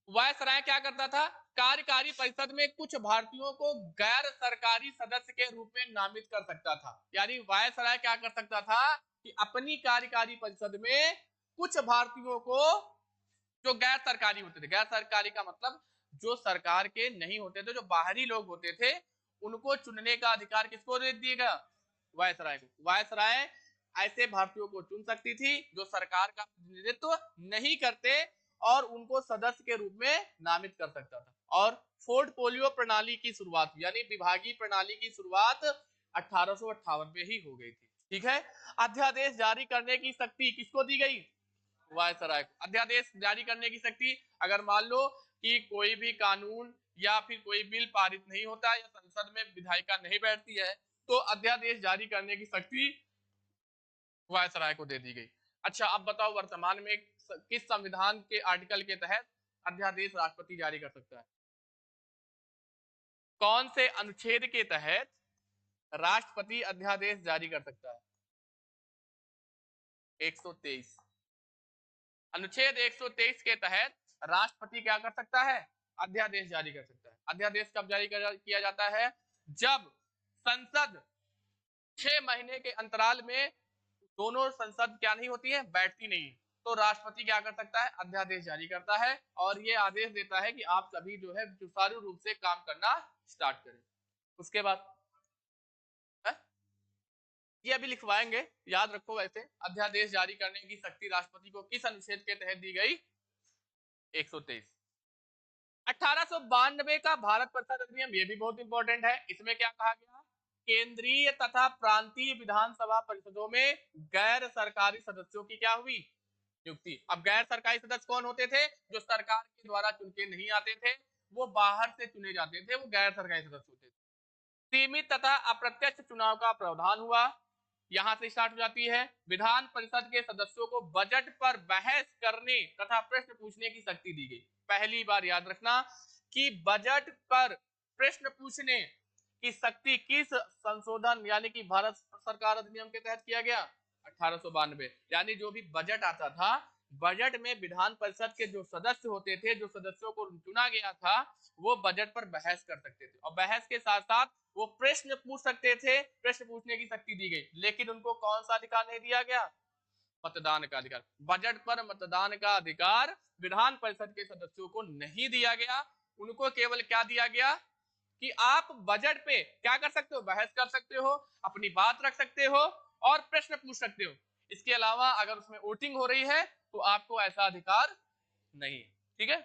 वायसराय क्या करता था? कार्यकारी परिषद में कुछ भारतीयों को गैर सरकारी सदस्य के रूप में नामित कर सकता था। यानी वायसराय क्या कर सकता था कि अपनी कार्यकारी परिषद में कुछ भारतीयों को, जो गैर सरकारी होते थे, गैर सरकारी का मतलब जो सरकार के नहीं होते थे, जो बाहरी लोग होते थे, उनको चुनने का अधिकार किसको दे दिएगा? वायसराय को। वायसराय ऐसे भारतीयों को चुन सकती थी जो सरकार का प्रतिनिधित्व नहीं करते और उनको सदस्य के रूप में नामित कर सकता था। और पोर्टफोलियो प्रणाली की शुरुआत, यानी विभागीय प्रणाली की शुरुआत 1858 में ही हो गई थी। ठीक है। अध्यादेश जारी करने की शक्ति किसको दी गई? वायसराय को। अध्यादेश जारी करने की शक्ति, अगर मान लो कि कोई भी कानून या फिर कोई बिल पारित नहीं होता या संसद में विधायिका नहीं बैठती है तो अध्यादेश जारी करने की शक्ति वायसराय को दे दी गई। अच्छा, अब बताओ वर्तमान में किस संविधान के आर्टिकल के तहत अध्यादेश राष्ट्रपति जारी कर सकता है? कौन से अनुच्छेद के तहत राष्ट्रपति अध्यादेश जारी कर सकता है? 123। अनुच्छेद 123 के तहत राष्ट्रपति क्या कर सकता है, अध्यादेश जारी कर सकता है। अध्यादेश कब जारी किया जाता है, जब संसद 6 महीने के अंतराल में दोनों संसद क्या नहीं होती है, बैठती नहीं, तो राष्ट्रपति क्या कर सकता है, अध्यादेश जारी करता है और ये आदेश देता है कि आप सभी जो है सुचारू रूप से काम करना स्टार्ट करें। उसके बाद ये अभी लिखवाएंगे, याद रखो। वैसे अध्यादेश जारी करने की शक्ति राष्ट्रपति को किस अनुच्छेद के तहत दी गई, 123। 1892 का भारत परिषद अधिनियम, ये भी बहुत इंपॉर्टेंट है। इसमें क्या कहा गया, केंद्रीय तथा प्रांतीय विधानसभा परिषदों में गैर सरकारी सदस्यों की क्या हुई, नियुक्ति। अब गैर सरकारी सदस्य कौन होते थे, जो सरकार के द्वारा चुन के नहीं आते थे, वो बाहर से चुने जाते थे, वो गैर सरकारी सदस्य होते थे। सीमित तथा अप्रत्यक्ष चुनाव का प्रावधान हुआ, यहां से स्टार्ट हो जाती है। विधान परिषद के सदस्यों को बजट पर बहस करने तथा प्रश्न पूछने की शक्ति दी गई। पहली बार याद रखना कि बजट पर प्रश्न पूछने की शक्ति किस संशोधन यानी कि भारत सरकार अधिनियम के तहत किया गया, 1892। यानी जो भी बजट आता था, बजट में विधान परिषद के जो सदस्य होते थे, जो सदस्यों को चुना गया था, वो बजट पर बहस कर सकते थे और बहस के साथ साथ वो प्रश्न पूछ सकते थे। प्रश्न पूछने की शक्ति दी गई, लेकिन उनको कौन सा अधिकार नहीं दिया गया, मतदान का अधिकार। बजट पर मतदान का अधिकार विधान परिषद के सदस्यों को नहीं दिया गया। उनको केवल क्या दिया गया कि आप बजट पे क्या कर सकते हो, बहस कर सकते हो, अपनी बात रख सकते हो और प्रश्न पूछ सकते हो। इसके अलावा अगर उसमें वोटिंग हो रही है तो आपको ऐसा अधिकार नहीं। ठीक है।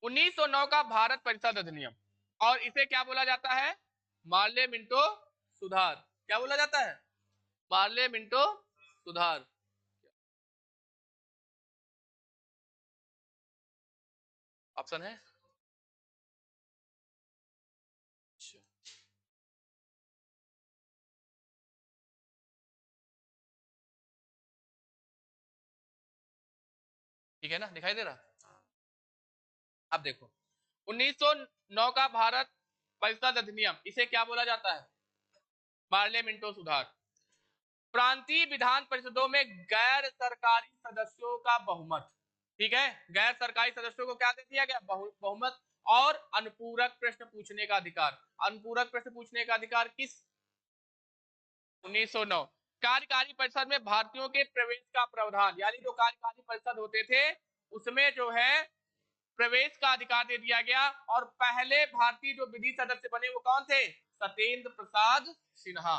1909 का भारत परिषद अधिनियम, और इसे क्या बोला जाता है, मार्ले मिंटो सुधार। क्या बोला जाता है, मार्ले मिंटो सुधार। ऑप्शन है, ठीक है ना, दिखाई दे रहा। अब देखो 1909 का भारत परिषद अधिनियम, इसे क्या बोला जाता है, पार्लियामेंटो सुधार। प्रांतीय विधान परिषदों में गैर सरकारी सदस्यों का बहुमत, ठीक है, गैर सरकारी सदस्यों को क्या दे दिया गया, बहुमत और अनुपूरक प्रश्न पूछने का अधिकार। अनुपूरक प्रश्न पूछने का अधिकार किस, 1909। कार्यकारी परिषद में भारतीयों के प्रवेश का प्रावधान, यानी जो कार्यकारी परिषद होते थे उसमें जो है प्रवेश का अधिकार दे दिया गया। और पहले भारतीय जो विधि सदस्य बने वो कौन थे, सत्येंद्र प्रसाद सिन्हा।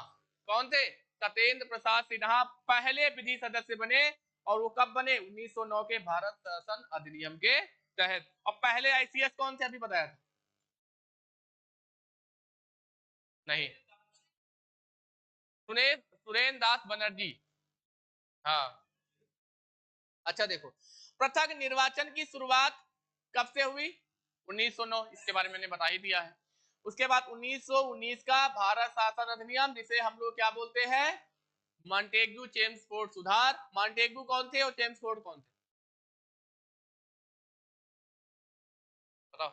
कौन थे, सत्येंद्र प्रसाद सिन्हा पहले विधि सदस्य बने। और वो कब बने, 1909 के भारत शासन अधिनियम के तहत। और पहले आईसीएस कौन थे, अभी बताया था नहीं, सुरेंद्र दास बनर्जी। हाँ, अच्छा देखो, पृथक निर्वाचन की शुरुआत कब से हुई, 1909, इसके बारे में मैंने बता ही दिया है। उसके बाद 1919 का भारत शासन अधिनियम, जिसे हम लोग क्या बोलते हैं, मॉन्टेग्यू चेम्सफोर्ड सुधार। मॉन्टेग्यू कौन थे और चेम्सफोर्ड कौन थे, बताओ।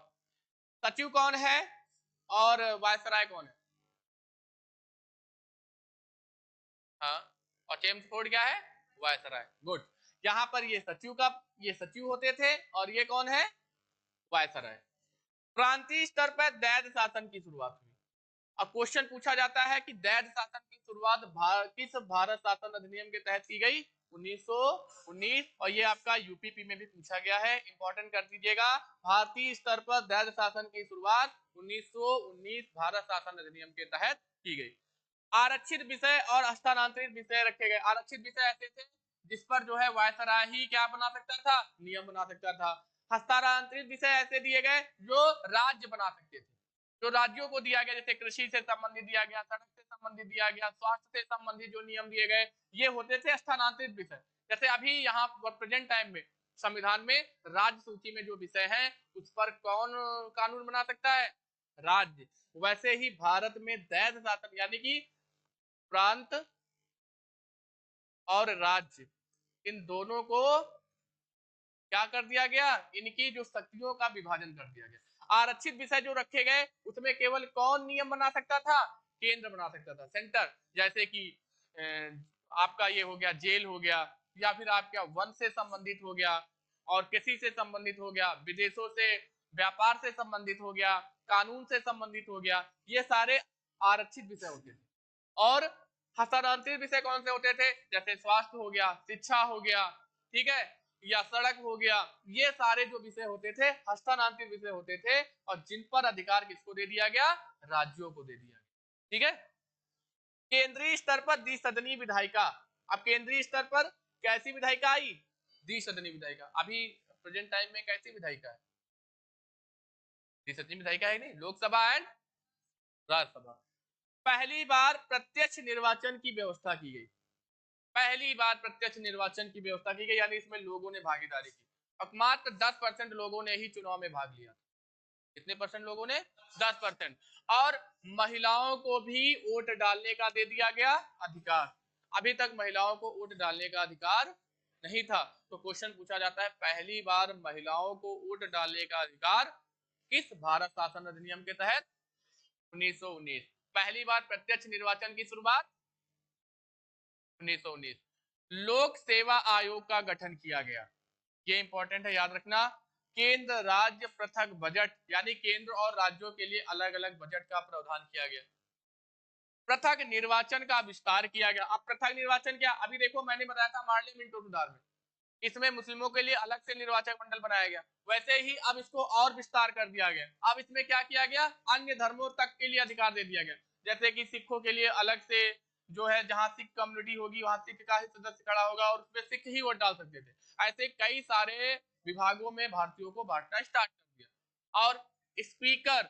सचिव कौन है और वायसराय कौन है, हाँ, और चेम्सफोर्ड क्या है, वायसराय। गुड। यहाँ पर ये सचिव का, ये सचिव होते थे और ये कौन है, वायसराय। प्रांतीय स्तर पर दैद शासन की शुरुआत हुई। अब क्वेश्चन पूछा जाता है कि दैद शासन की शुरुआत किस भारत शासन अधिनियम के तहत की गई, 1919। और ये आपका यूपीपी में भी पूछा गया है, इंपॉर्टेंट कर दीजिएगा। भारतीय स्तर पर दैद शासन की शुरुआत 1919 भारत शासन अधिनियम के तहत की गई। आरक्षित विषय और स्थानांतरित विषय रखे गए। आरक्षित विषय ऐसे थे जिस पर जो है वायसराय ही क्या बना सकता था, नियम बना सकता था। हस्तांतरित विषय ऐसे दिए गए जो राज्य बना सकते थे, जो राज्यों को दिया गया, जैसे कृषि से संबंधित दिया गया, सड़क से संबंधित दिया गया, स्वास्थ्य से संबंधित जो नियम दिए गए, ये होते थे स्थानांतरित विषय। जैसे अभी यहाँ प्रेजेंट टाइम में संविधान में राज्य सूची में जो विषय है उस पर कौन कानून बना सकता है, राज्य। वैसे ही भारत में दैध शासन यानी कि प्रांत और राज्य, इन दोनों को क्या कर दिया गया, इनकी जो शक्तियों का विभाजन कर दिया गया। आरक्षित विषय जो रखे गए उसमें केवल कौन नियम बना सकता था, केंद्र बना सकता था, सेंटर। जैसे कि आपका ये हो गया जेल हो गया, या फिर आपका वन से संबंधित हो गया, और कृषि से संबंधित हो गया, विदेशों से, व्यापार से संबंधित हो गया, कानून से संबंधित हो गया, ये सारे आरक्षित विषय होते थे। और हस्तांतरित विषय कौन से होते थे? जैसे स्वास्थ्य हो गया, शिक्षा हो गया, ठीक है, या सड़क हो गया, ये सारे जो विषय होते थे हस्तांतरित विषय होते थे, और जिन पर अधिकार किसको दे दिया गया? राज्यों को दे दिया गया। ठीक है। केंद्रीय स्तर पर द्विसदनीय विधायिका। अब केंद्रीय स्तर पर कैसी विधायिका आई? द्विसदनीय विधायिका। अभी प्रेजेंट टाइम में कैसी विधायिका है? द्विसदनीय विधायिका है नहीं, लोकसभा एंड राज्यसभा। पहली बार प्रत्यक्ष निर्वाचन की व्यवस्था की गई। पहली बार प्रत्यक्ष निर्वाचन की व्यवस्था की गई, यानी इसमें लोगों ने भागीदारी की। अब मात्र 10% लोगों ने ही चुनाव में भाग लिया। कितने परसेंट लोगों ने? 10%। और महिलाओं को भी वोट डालने का दे दिया गया अधिकार। अभी तक महिलाओं को वोट डालने का अधिकार नहीं था। तो क्वेश्चन पूछा जाता है, पहली बार महिलाओं को वोट डालने का अधिकार किस भारत शासन अधिनियम के तहत? 1919। पहली बार प्रत्यक्ष निर्वाचन की शुरुआत 1919। लोक सेवा आयोग का गठन किया गया। ये इंपॉर्टेंट है, याद रखना। केंद्र राज्य पृथक बजट, यानी केंद्र और राज्यों के लिए अलग अलग बजट का प्रावधान किया गया। पृथक निर्वाचन का विस्तार किया गया। अब पृथक निर्वाचन क्या? अभी देखो, मैंने बताया था पार्लियामेंट सुधार में, इसमें मुस्लिमों के लिए अलग से निर्वाचक मंडल बनाया गया, वैसे ही अब इसको और विस्तार कर दिया गया। अब इसमें क्या किया गया? अन्य धर्मों तक के लिए अधिकार दे दिया गया। जैसे कि सिखों के लिए अलग से जो है, जहां सिख कम्युनिटी होगी वहां सिख का ही सदस्य खड़ा होगा और उसमें सिख ही वोट डाल सकते थे। ऐसे कई सारे विभागों में भारतीयों को बांटना स्टार्ट कर दिया। और स्पीकर,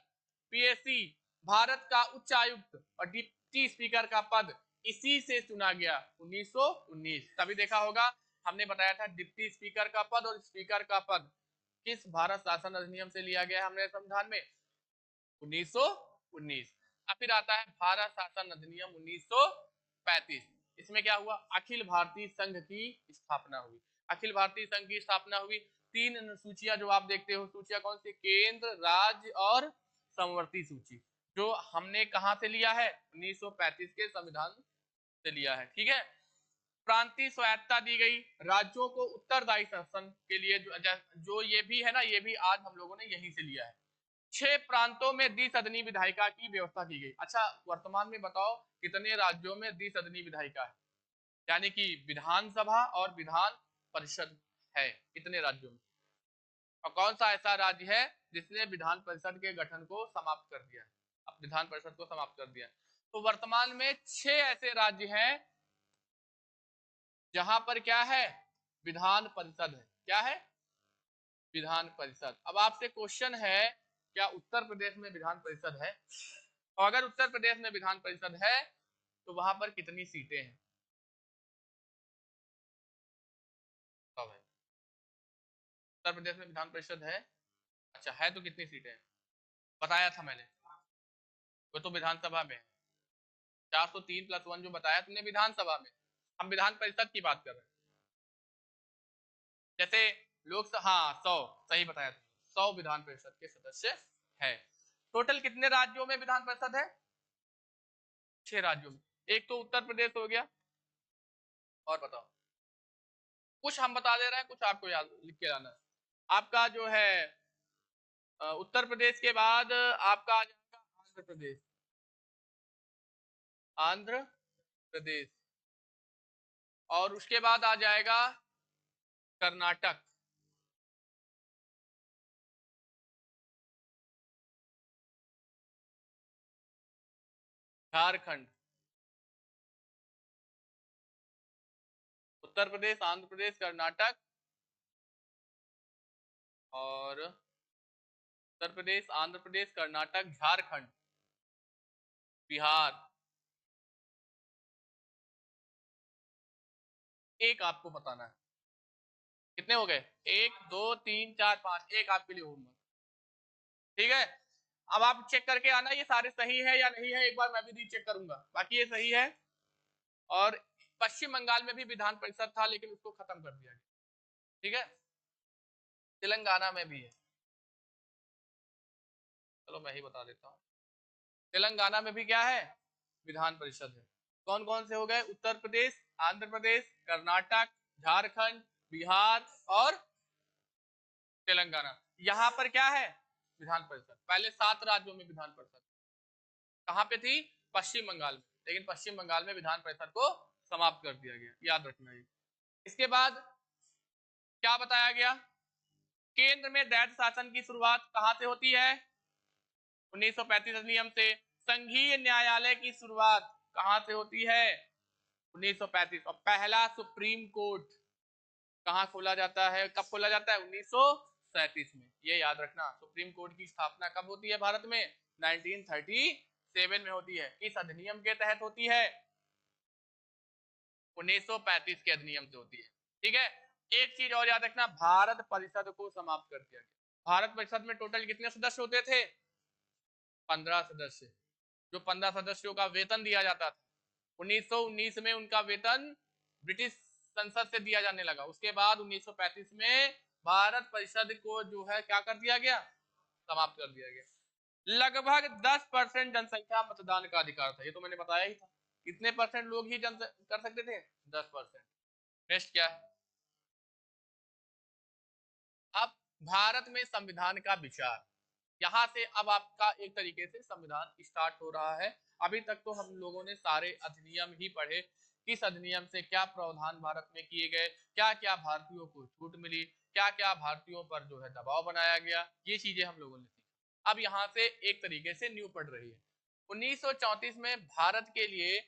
पीएससी, भारत का उच्च आयुक्त और डिप्टी स्पीकर का पद इसी से चुना गया 1919। तभी देखा होगा, हमने बताया था डिप्टी स्पीकर का पद और स्पीकर का पद किस भारत शासन अधिनियम से लिया गया है हमने संविधान में? 1919। अब फिर आता है भारत शासन अधिनियम 1935। इसमें क्या हुआ? अखिल भारतीय संघ की स्थापना हुई। अखिल भारतीय संघ की स्थापना हुई। 3 सूचियां जो आप देखते हो, सूचियां कौन सी? केंद्र, राज्य और समवर्ती सूची, जो हमने कहां से लिया है? 1935 के संविधान से लिया है। ठीक है। प्रांतीय स्वायत्ता दी गई, राज्यों को उत्तरदायी शासन के लिए, जो ये भी है ना, ये भी आज हम लोगों ने यहीं से लिया है। 6 प्रांतों में द्विसदनीय विधायिका की व्यवस्था की गई। अच्छा, वर्तमान में बताओ कितने राज्यों में द्विसदनीय विधायिका है, यानी कि विधानसभा और विधान परिषद है, कितने राज्यों में? और कौन सा ऐसा राज्य है जिसने विधान परिषद के गठन को समाप्त कर दिया है? अब विधान परिषद को समाप्त कर दिया। तो वर्तमान में 6 ऐसे राज्य हैं जहां पर क्या है? विधान परिषद है। क्या है? विधान परिषद। अब आपसे क्वेश्चन है, क्या उत्तर प्रदेश में विधान परिषद है? और अगर उत्तर प्रदेश में विधान परिषद है तो वहां पर कितनी सीटें हैं? कब है? उत्तर प्रदेश में विधान परिषद है। अच्छा, है तो कितनी सीटें हैं? बताया था मैंने, वो तो विधानसभा में है। 403+1 जो बताया तुमने विधानसभा में, हम विधान परिषद की बात कर रहे हैं। जैसे लोकसभा, हाँ 100 सही बताया तुमने, 100 विधान परिषद के सदस्य है। टोटल कितने राज्यों में विधान परिषद है? 6 राज्यों में। एक तो उत्तर प्रदेश हो गया, और बताओ। कुछ हम बता दे रहे हैं, कुछ आपको याद लिख के लाना है। आपका जो है उत्तर प्रदेश के बाद आपका आ जाएगा आंध्र प्रदेश। आंध्र प्रदेश। और उसके बाद आ जाएगा कर्नाटक। झारखंड। उत्तर प्रदेश, आंध्र प्रदेश, कर्नाटक और उत्तर प्रदेश, आंध्र प्रदेश, कर्नाटक, झारखंड, बिहार। एक आपको बताना है। कितने हो गए? 1 2 3 4 5। एक आपके लिए होमवर्क। ठीक है। अब आप चेक करके आना ये सारे सही है या नहीं है, एक बार मैं भी चेक करूंगा। बाकी ये सही है। और पश्चिम बंगाल में भी विधान परिषद था लेकिन उसको खत्म कर दिया गया। ठीक है। तेलंगाना में भी है। चलो मैं ही बता देता हूँ। तेलंगाना में भी क्या है? विधान परिषद है। कौन कौन से हो गए? उत्तर प्रदेश, आंध्र प्रदेश, कर्नाटक, झारखंड, बिहार और तेलंगाना। यहां पर क्या है, विधान परिषद। पहले 7 राज्यों में विधान परिषद कहां पे थी, पश्चिम बंगाल में, लेकिन पश्चिम बंगाल में विधान परिषद को समाप्त कर दिया गया, याद रखना ये। इसके बाद क्या बताया गया, केंद्र में दैत्य शासन की शुरुआत कहां से होती है, 1935 अधिनियम से। संघीय न्यायालय की शुरुआत कहां से होती है, 1935। और पहला सुप्रीम कोर्ट कहां खोला जाता है, कब खोला जाता है, 1937 में। ये याद रखना, सुप्रीम कोर्ट की स्थापना कब होती है भारत में, 1937 में होती है। किस अधिनियम के तहत होती है, 1935 के अधिनियम से होती है। ठीक है, एक चीज और याद रखना, भारत परिषद को समाप्त कर दिया गया। भारत परिषद में टोटल कितने सदस्य होते थे, 15 सदस्य, जो 15 सदस्यों का वेतन दिया जाता था। 1919 में उनका वेतन ब्रिटिश संसद से दिया जाने लगा। उसके बाद 1935 में भारत परिषद को जो है क्या कर दिया गया, समाप्त कर दिया गया। लगभग 10% जनसंख्या मतदान का अधिकार था, ये तो मैंने बताया ही था। कितने परसेंट लोग ही कर सकते थे, 10%। नेक्स्ट क्या है, अब भारत में संविधान का विचार, यहां से अब आपका एक तरीके से संविधान स्टार्ट हो रहा है। अभी तक तो हम लोगों ने सारे अधिनियम ही पढ़े, किस अधिनियम से क्या प्रावधान भारत में किए गए, क्या क्या भारतीयों को छूट मिली, क्या क्या भारतीयों पर जो है दबाव बनाया गया, ये चीजें हम लोगों ने सीखी। अब यहाँ से एक तरीके से न्यू पढ़ रही है। 1934 में भारत के लिए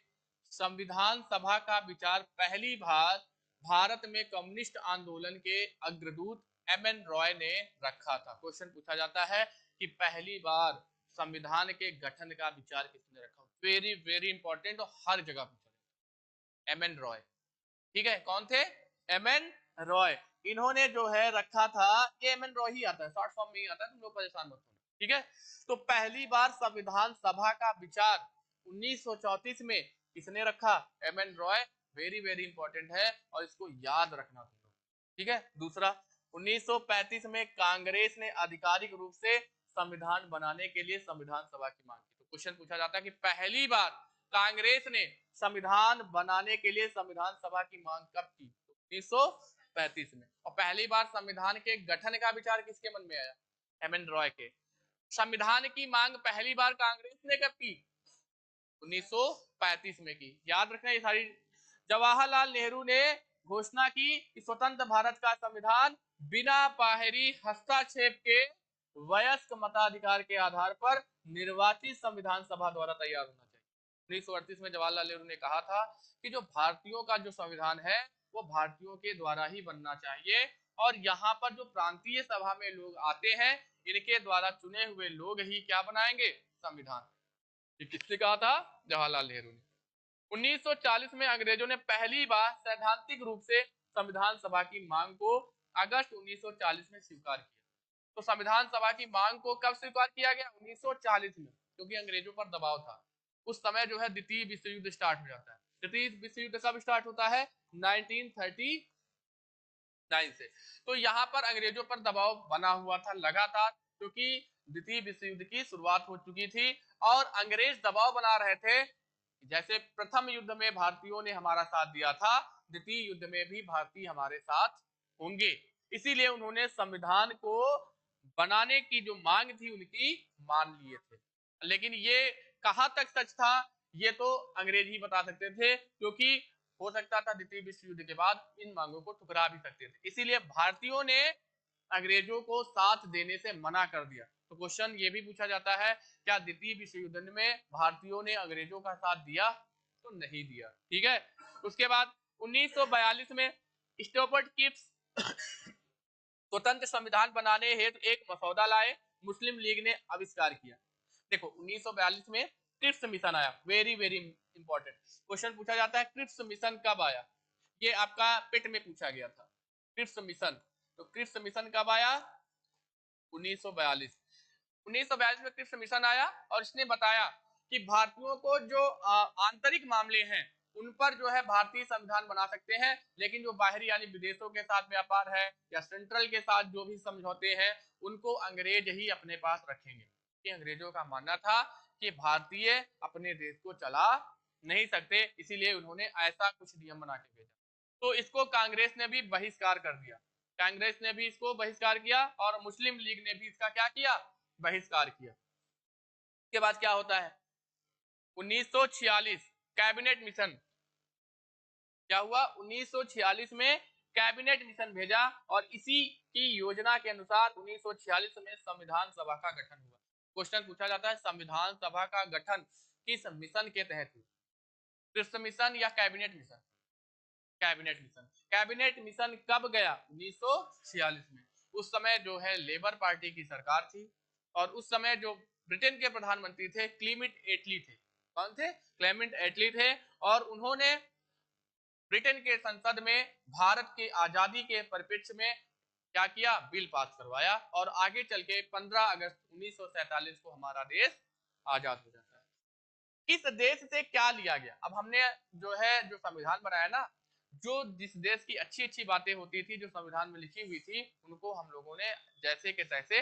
संविधान सभा का विचार पहली बार भारत में कम्युनिस्ट आंदोलन के अग्रदूत एम.एन. रॉय ने रखा था। क्वेश्चन पूछा जाता है कि पहली बार संविधान के गठन का विचार किसने रखा, वेरी वेरी इंपॉर्टेंट और हर जगह पूछा, एम.एन. रॉय। ठीक है, कौन थे, एम.एन. रॉय। इन्होंने जो है रखा था, ये एम.एन. रॉय ही आता है, शॉर्ट फॉर्म में ही आता है, तुम लोग परेशान मत होना। ठीक है, तो पहली बार संविधान सभा का विचार 1934 में किसने रखा, M.N.. Roy. Very very important है और इसको याद रखना तुम लोग। ठीक है, दूसरा 1935 में कांग्रेस ने आधिकारिक रूप से संविधान बनाने के लिए संविधान सभा की मांग की। तो क्वेश्चन पूछा जाता है कि पहली बार कांग्रेस ने संविधान बनाने के लिए संविधान सभा की मांग कब की, तो 1935 में। और पहली बार संविधान के गठन का विचार किसके मन में आया, एम.एन. रॉय के। संविधान की मांग पहली बार कांग्रेस ने कब की, 1935 में की। याद रखना ये सारी। जवाहरलाल नेहरू ने घोषणा की कि स्वतंत्र भारत का संविधान बिना बाहरी हस्तक्षेप के वयस्क मताधिकार के आधार पर निर्वाचित संविधान सभा द्वारा तैयार होना चाहिए। 1938 में जवाहरलाल नेहरू ने कहा था कि जो भारतीयों का जो संविधान है वो भारतीयों के द्वारा ही बनना चाहिए, और यहाँ पर जो प्रांतीय सभा में लोग आते हैं इनके द्वारा चुने हुए लोग ही क्या बनाएंगे, संविधान। ये किसने कहा था, जवाहरलाल नेहरू ने। 1940 में अंग्रेजों ने पहली बार सैद्धांतिक रूप से संविधान सभा की मांग को अगस्त 1940 में स्वीकार किया। तो संविधान सभा की मांग को कब स्वीकार किया गया, 1940 में, क्योंकि अंग्रेजों पर दबाव था। उस समय जो है द्वितीय विश्व युद्ध स्टार्ट हो जाता है। द्वितीय विश्व युद्ध कब स्टार्ट होता है, 1939 से। तो यहाँ पर अंग्रेजों पर दबाव बना हुआ था लगातार, क्योंकि द्वितीय विश्व युद्ध की शुरुआत हो चुकी थी और अंग्रेज दबाव बना रहे थे। जैसे प्रथम युद्ध में भारतीयों ने हमारा साथ दिया था, द्वितीय युद्ध में भी भारतीय हमारे साथ होंगे। इसीलिए उन्होंने संविधान को बनाने की जो मांग थी उनकी मान लिए थे। लेकिन ये कहां तक सच था ये तो अंग्रेज ही बता सकते थे, क्योंकि हो सकता था द्वितीय विश्व युद्ध के बाद इन मांगों को ठुकरा भी सकते थे। इसीलिए भारतीयों ने अंग्रेजों को साथ देने से मना कर दिया। तो क्वेश्चन ये भी पूछा जाता है, क्या द्वितीय विश्व युद्ध में भारतीयों ने अंग्रेजों का साथ दिया, तो नहीं दिया। ठीक है, उसके बाद 1942 में स्टुअर्ट किप्स स्वतंत्र संविधान बनाने हेतु एक मसौदा लाए, मुस्लिम लीग ने आविष्कार किया। देखो 1942 में क्रिप्स मिशन आया, वेरी वेरी इंपॉर्टेंट क्वेश्चन पूछा जाता है, क्रिप्स मिशन कब आया, ये आपका पेट में पूछा गया था, क्रिप्स मिशन। तो क्रिप्स मिशन कब आया, 1942। 1942 में क्रिप्स मिशन आया और इसने बताया कि भारतीयों को जो आंतरिक मामले हैं उन पर जो है भारतीय संविधान बना सकते हैं, लेकिन जो बाहरी यानी विदेशों के साथ व्यापार है या सेंट्रल के साथ जो भी समझौते हैं उनको अंग्रेज ही अपने पास रखेंगे। कि अंग्रेजों का मानना था कि भारतीय अपने देश को चला नहीं सकते, इसीलिए उन्होंने ऐसा कुछ नियम बना के भेजा। तो इसको कांग्रेस ने भी बहिष्कार कर दिया, कांग्रेस ने भी इसको बहिष्कार किया और मुस्लिम लीग ने भी इसका क्या किया, बहिष्कार किया। इसके बाद क्या होता है, 1946 कैबिनेट मिशन, क्या हुआ, 1946 में कैबिनेट मिशन भेजा और इसी की योजना के अनुसार 1946 में संविधान सभा का गठन हुआ। क्वेश्चन पूछा जाता है संविधान सभा का गठन किस मिशन के तहत हुआ, कृषि मिशन या cabinet mission, cabinet mission. Cabinet mission कब गया, 1946 में। उस समय जो है लेबर पार्टी की सरकार थी और उस समय जो ब्रिटेन के प्रधानमंत्री थे क्लीमेंट एटली थे। कौन थे, क्लेमेंट एटली थे। और उन्होंने ब्रिटेन के संसद में भारत की आजादी के परिप्रेक्ष्य में क्या किया, बिल पास करवाया और आगे चल के 15 अगस्त 1947 को हमारा देश आजाद हो जाता है। किस देश से क्या लिया गया, अब हमने जो है जो संविधान बनाया ना, जो जिस देश की अच्छी अच्छी बातें होती थी जो संविधान में लिखी हुई थी उनको हम लोगों ने जैसे के तैसे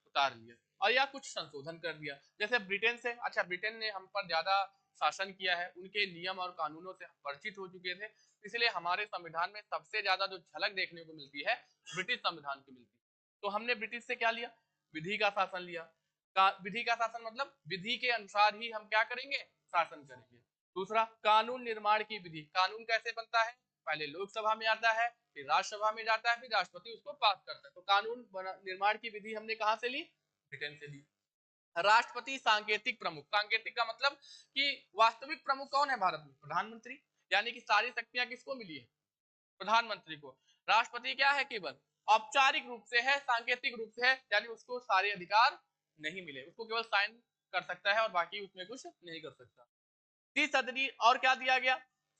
उतार लिया और या कुछ संशोधन कर दिया। जैसे ब्रिटेन से, अच्छा ब्रिटेन ने हम पर ज्यादा शासन किया है, उनके नियम और कानूनों से हम परिचित हो चुके थे, इसलिए हमारे संविधान में सबसे ज्यादा जो झलक देखने को मिलती है ब्रिटिश संविधान की मिलती है। तो हमने ब्रिटिश से क्या लिया, विधि का शासन लिया। विधि का शासन मतलब विधि के अनुसार ही हम क्या करेंगे, शासन करेंगे। दूसरा, कानून निर्माण की विधि, कानून कैसे बनता है, पहले लोकसभा में आता है, फिर राज्यसभा में जाता है, फिर राष्ट्रपति उसको पास करता है। तो कानून निर्माण की विधि हमने कहां से ली, ब्रिटेन से ली। राष्ट्रपति सांकेतिक प्रमुख, सांकेतिक का मतलब कि वास्तविक प्रमुख कौन है भारत में, प्रधानमंत्री, यानी कि सारी शक्तियां किसको मिली है, प्रधानमंत्री को। राष्ट्रपति क्या है, केवल औपचारिक रूप से है, सांकेतिक रूप से है, यानी उसको सारे अधिकार नहीं मिले, उसको केवल साइन कर सकता है और बाकी उसमें कुछ नहीं कर सकता। त्रिसदनीय और क्या दिया गया,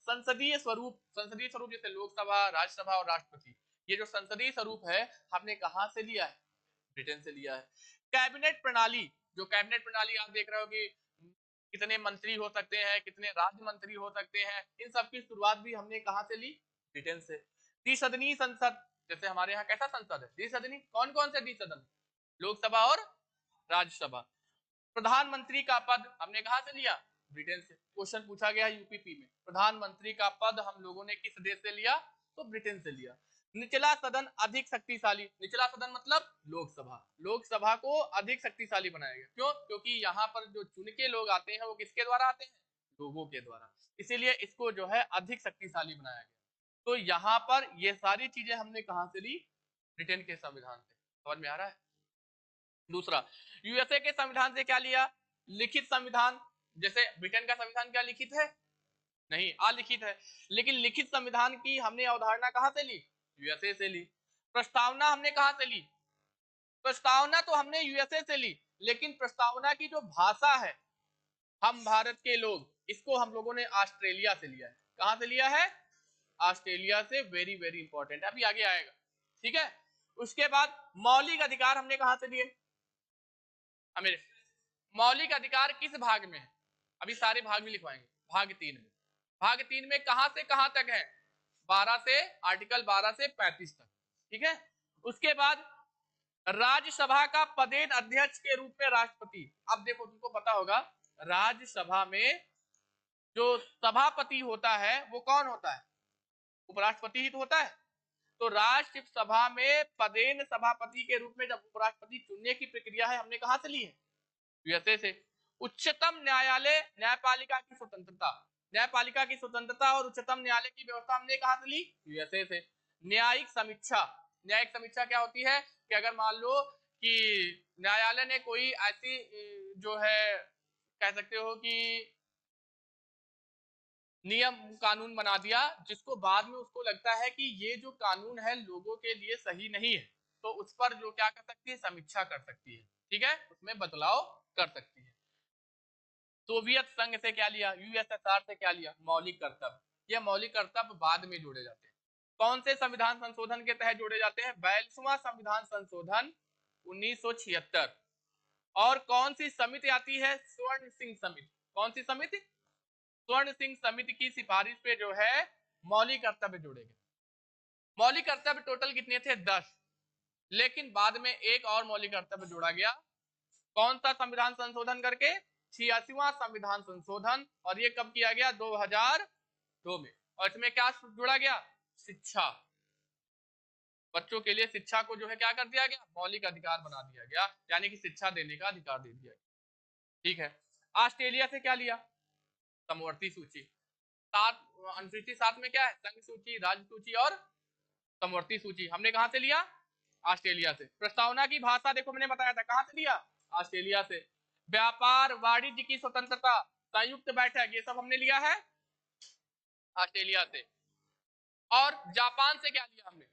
संसदीय स्वरूप, संसदीय स्वरूप जैसे लोकसभा, राज्यसभा और राष्ट्रपति, ये जो संसदीय स्वरूप है हमने कहां से लिया है, ब्रिटेन से लिया है। कैबिनेट प्रणाली, जो कैबिनेट प्रणाली आप देख रहे हो कि कितने मंत्री हो सकते हैं, कितने राज्य मंत्री हो सकते हैं, इन सब की शुरुआत भी हमने कहां से ली, ब्रिटेन से। द्विसदनीय संसद, जैसे हमारे यहाँ कैसा संसद है, द्विसदनीय, कौन कौन से द्विसदन, लोकसभा और राज्यसभा। प्रधानमंत्री का पद हमने कहां से लिया, ब्रिटेन से। क्वेश्चन पूछा गया यूपीपी में, प्रधानमंत्री का पद हम लोगों ने किस देश से लिया, तो ब्रिटेन से लिया। निचला सदन अधिक शक्तिशाली, निचला सदन मतलब लोकसभा, लोकसभा को अधिक शक्तिशाली बनाया गया। क्यों, क्योंकि यहाँ पर जो चुन के लोग आते हैं वो किसके द्वारा आते हैं, लोगों के द्वारा, इसीलिए इसको जो है अधिक शक्तिशाली बनाया गया। तो यहाँ पर ये सारी चीजें हमने कहां से ली, ब्रिटेन के संविधान से। समझ में आ रहा है। दूसरा, यूएसए के संविधान से क्या लिया, लिखित संविधान। जैसे ब्रिटेन का संविधान क्या लिखित है, नहीं, अलिखित है, लेकिन लिखित संविधान की हमने अवधारणा कहां से ली, यूएसए से ली। प्रस्तावना हमने कहां से ली, प्रस्तावना तो हमने यूएसए से ली, लेकिन प्रस्तावना की जो भाषा है, हम भारत के लोग, इसको हम लोगों ने ऑस्ट्रेलिया से लिया है। कहां से लिया है, ऑस्ट्रेलिया से। वेरी वेरी इंपॉर्टेंट, अभी आगे आएगा, ठीक है। उसके बाद मौलिक अधिकार हमने कहां से लिए, मेरे मौलिक अधिकार किस भाग में है, अभी सारे भाग भी लिखवाएंगे। भाग 3 में, भाग 3 में कहां से कहां तक है, 12 से, आर्टिकल 12 से 35 तक, ठीक है। उसके बाद राज्यसभा का पदेन अध्यक्ष के रूप में राष्ट्रपति। अब देखो तुमको पता होगा राज्यसभा में जो सभापति होता है वो कौन होता है, उपराष्ट्रपति ही तो होता है। तो राज्यसभा में पदेन सभापति के रूप में जब उपराष्ट्रपति चुनने की प्रक्रिया है हमने कहां से ली है, यूएसए से। उच्चतम न्यायालय, न्यायपालिका की स्वतंत्रता, न्यायपालिका की स्वतंत्रता और उच्चतम न्यायालय की व्यवस्था हमने कहां से ली, यूएसए से। न्यायिक समीक्षा, न्यायिक समीक्षा क्या होती है कि अगर मान लो कि न्यायालय ने कोई ऐसी जो है कह सकते हो कि नियम कानून बना दिया जिसको बाद में उसको लगता है कि ये जो कानून है लोगों के लिए सही नहीं है, तो उस पर जो क्या कर सकती है, समीक्षा कर सकती है, ठीक है, उसमें बदलाव कर सकती है। सोवियत संघ से क्या लिया, यूएसएसआर से क्या लिया, मौलिक कर्तव्य। ये मौलिक कर्तव्य बाद में जोड़े जाते हैं। कौन से संविधान संशोधन के तहत जोड़े जाते हैं, 42वां संविधान संशोधन 1976। और कौन सी समिति आती है, स्वर्ण सिंह समिति। कौन सी समिति, स्वर्ण सिंह समिति की सिफारिश पे जो है मौलिक कर्तव्य जोड़े गए। मौलिक कर्तव्य टोटल कितने थे, 10, लेकिन बाद में एक और मौलिक कर्तव्य जोड़ा गया। कौन सा संविधान संशोधन करके, 86वां संविधान संशोधन। और ये कब किया गया, 2002 में। और इसमें क्या जोड़ा गया, शिक्षा, बच्चों के लिए शिक्षा को जो है क्या कर दिया गया, मौलिक अधिकार बना दिया गया, यानी कि शिक्षा देने का अधिकार दे दिया गया। ठीक है। ऑस्ट्रेलिया से क्या लिया, समवर्ती सूची। सात, अनुसूची 7 में क्या है, संघ सूची, राज्य सूची और समवर्ती सूची। हमने कहां से लिया, ऑस्ट्रेलिया से। प्रस्तावना की भाषा देखो मैंने बताया था, कहां से लिया, ऑस्ट्रेलिया से। व्यापार वाणिज्य की स्वतंत्रता, संयुक्त बैठक, ये सब हमने लिया है ऑस्ट्रेलिया से। और जापान से क्या लिया हमने,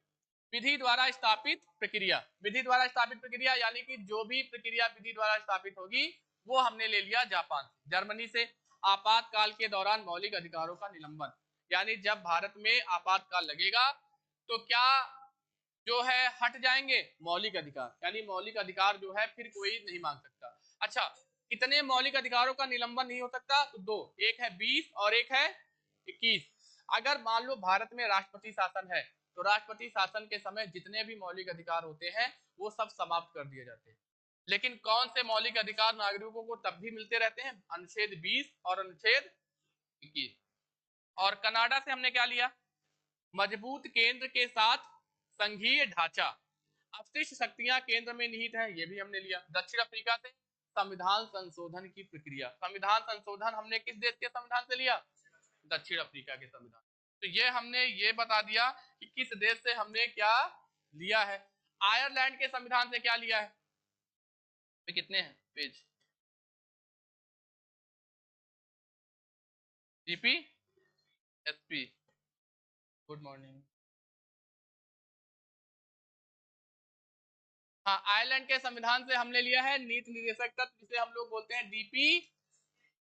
विधि द्वारा स्थापित प्रक्रिया। विधि द्वारा स्थापित प्रक्रिया यानी कि जो भी प्रक्रिया विधि द्वारा स्थापित होगी वो हमने ले लिया जापान से। जर्मनी से आपातकाल के दौरान मौलिक अधिकारों का निलंबन, यानी जब भारत में आपातकाल लगेगा तो क्या जो है हट जाएंगे मौलिक अधिकार, यानी मौलिक अधिकार जो है फिर कोई नहीं मांग सकता। अच्छा, कितने मौलिक अधिकारों का निलंबन नहीं हो सकता, तो 2, एक है 20 और एक है 21। अगर मान लो भारत में राष्ट्रपति शासन है तो राष्ट्रपति शासन के समय जितने भी मौलिक अधिकार होते हैं वो सब समाप्त कर दिए जाते हैं। लेकिन कौन से मौलिक अधिकार नागरिकों को तब भी मिलते रहते हैं, अनुच्छेद 20 और अनुच्छेद 21। और कनाडा से हमने क्या लिया, मजबूत केंद्र के साथ संघीय ढांचा, अपशिष्ट शक्तियां केंद्र में निहित है, ये भी हमने लिया। दक्षिण अफ्रीका से संविधान संशोधन की प्रक्रिया। संविधान संशोधन हमने किस देश के संविधान से लिया, दक्षिण अफ्रीका के संविधान। तो ये हमने ये बता दिया कि किस देश से हमने क्या लिया है। आयरलैंड के संविधान से क्या लिया है, तो कितने हैं page, GP SP, good morning. हाँ, आयरलैंड के संविधान से हमने लिया है नीति निर्देशक तत्व, जिसे हम लोग बोलते हैं डीपी।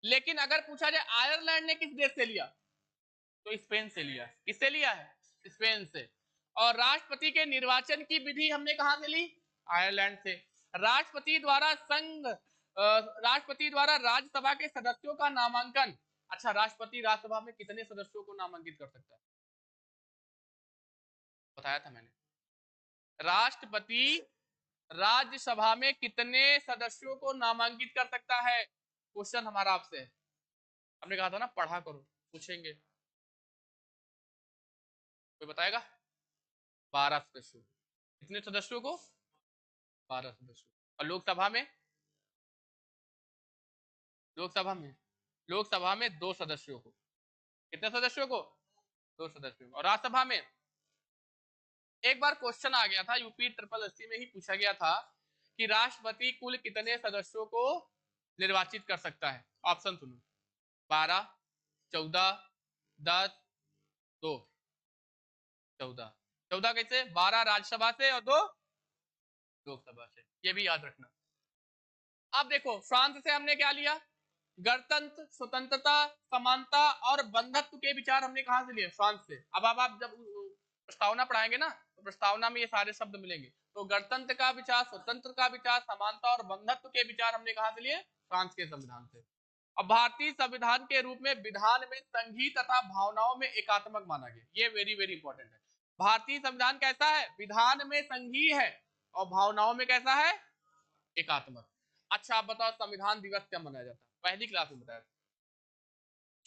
लेकिन अगर पूछा जाए आयरलैंड ने किस देश से लिया, तो स्पेन से लिया। किससे लिया है, स्पेन से। और राष्ट्रपति के निर्वाचन की विधि हमने कहां से ली, आयरलैंड से। राष्ट्रपति द्वारा राष्ट्रपति द्वारा राज्यसभा के सदस्यों का नामांकन। अच्छा, राष्ट्रपति राज्यसभा में कितने सदस्यों को नामांकित कर सकता है, बताया था मैंने। राष्ट्रपति राज्यसभा में कितने सदस्यों को नामांकित कर सकता है, क्वेश्चन हमारा आपसे है। हमने कहा था ना पढ़ा करो, पूछेंगे। कोई बताएगा, 12 सदस्यों। कितने सदस्यों को, 12 सदस्यों। और लोकसभा में, लोकसभा में लोकसभा में 2 सदस्यों को। कितने सदस्यों को, 2 सदस्यों को। और राज्यसभा में एक बार क्वेश्चन आ गया था, यूपी 8088 में ही पूछा गया था कि राष्ट्रपति कुल कितने सदस्यों को निर्वाचित कर सकता है। ऑप्शन सुनो, 12, 14, 10, 2। 14, 14 कैसे, 12 राज्यसभा से और 2 लोकसभा से, ये भी याद रखना। अब देखो फ्रांस से हमने क्या लिया, गणतंत्र, स्वतंत्रता, समानता और बंधुत्व के विचार हमने कहां से लिए, फ्रांस से। अब आप जब प्रस्तावना पढ़ाएंगे ना तो प्रस्तावना में ये सारे शब्द मिलेंगे। तो गणतंत्र का विचार, स्वतंत्र का विचार, समानता और बंधुत्व के विचार हमने कहां से लिए, फ्रांस के संविधान से। अब भारतीय संविधान के रूप में विधान में संघीय तथा भावनाओं में एकात्मक माना गया, ये वेरी वेरी इंपॉर्टेंट है। भारतीय संविधान कैसा है, विधान में संघीय है और भावनाओं में कैसा है, एकात्मक। अच्छा आप बताओ संविधान दिवस क्या मनाया जाता है, पहली क्लास में बताया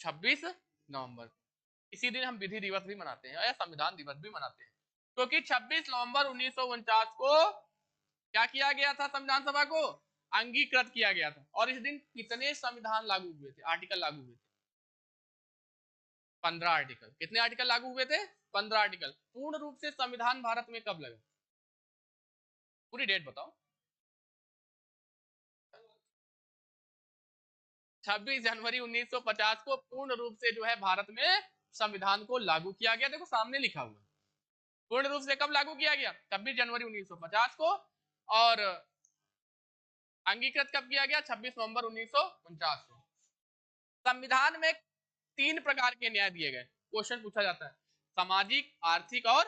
26 नवंबर। इसी दिन हम विधि दिवस भी मनाते हैं या संविधान दिवस भी मनाते हैं, क्योंकि 26 नवंबर 1949 को क्या किया गया था, संविधान सभा को अंगीकृत किया गया था। और इस दिन कितने संविधान लागू हुए थे, आर्टिकल लागू हुए थे, 15 आर्टिकल। कितने आर्टिकल लागू हुए थे, 15 आर्टिकल। पूर्ण रूप से संविधान भारत में कब लगा, पूरी डेट बताओ। 26 जनवरी 1950 को पूर्ण रूप से जो है भारत में संविधान को लागू किया गया। देखो सामने लिखा हुआ है, पूर्ण रूप से कब लागू किया गया, 26 जनवरी 1950 को। और अंगीकृत कब किया गया, 26 नवंबर 1949 को। संविधान में 3 प्रकार के न्याय दिए गए, क्वेश्चन पूछा जाता है, सामाजिक, आर्थिक और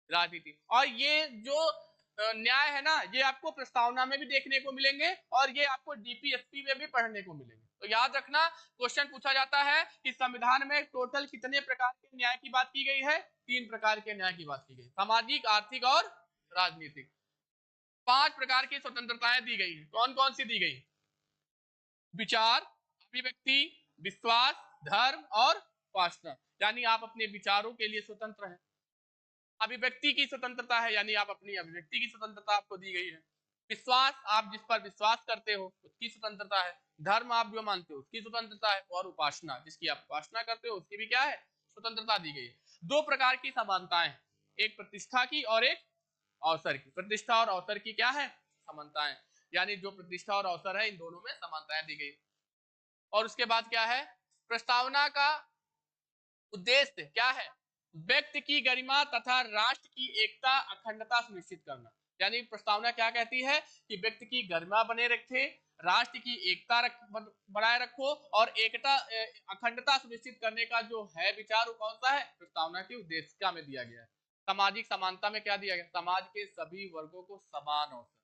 राजनीतिक। और ये जो न्याय है ना, ये आपको प्रस्तावना में भी देखने को मिलेंगे और ये आपको डीपीएसपी में भी पढ़ने को मिलेंगे। तो याद रखना, क्वेश्चन पूछा जाता है कि संविधान में टोटल कितने प्रकार के न्याय की बात की गई है, 3 प्रकार के न्याय की बात की गई, सामाजिक, आर्थिक और राजनीतिक। 5 प्रकार की स्वतंत्रताएं दी गई है, कौन कौन सी दी गई, विचार, अभिव्यक्ति, विश्वास, धर्म और उपासना। यानी आप अपने विचारों के लिए स्वतंत्र हैं, अभिव्यक्ति की स्वतंत्रता है, यानी आप अपनी अभिव्यक्ति की स्वतंत्रता आपको दी गई है। विश्वास, आप जिस पर विश्वास करते हो उसकी स्वतंत्रता है। धर्म आप जो मानते हो उसकी स्वतंत्रता है। और उपासना, जिसकी आप उपासना करते हो उसकी भी क्या है, स्वतंत्रता दी गई है। दो प्रकार की समानताएं, एक प्रतिष्ठा की और एक अवसर की। प्रतिष्ठा और अवसर की क्या है, समानताएं, यानी जो प्रतिष्ठा और अवसर है इन दोनों में समानताएं दी गई। और उसके बाद क्या है, प्रस्तावना का उद्देश्य क्या है, व्यक्ति की गरिमा तथा राष्ट्र की एकता अखंडता सुनिश्चित करना। यानी प्रस्तावना क्या कहती है कि व्यक्ति की गरिमा बने रखे, राष्ट्र की एकता बनाए रखो और एकता अखंडता सुनिश्चित करने का जो है विचार वो कौन सा है, प्रस्तावना की उद्देशिका में दिया गया है। सामाजिक समानता में क्या दिया गया, समाज के सभी वर्गों को समान अवसर,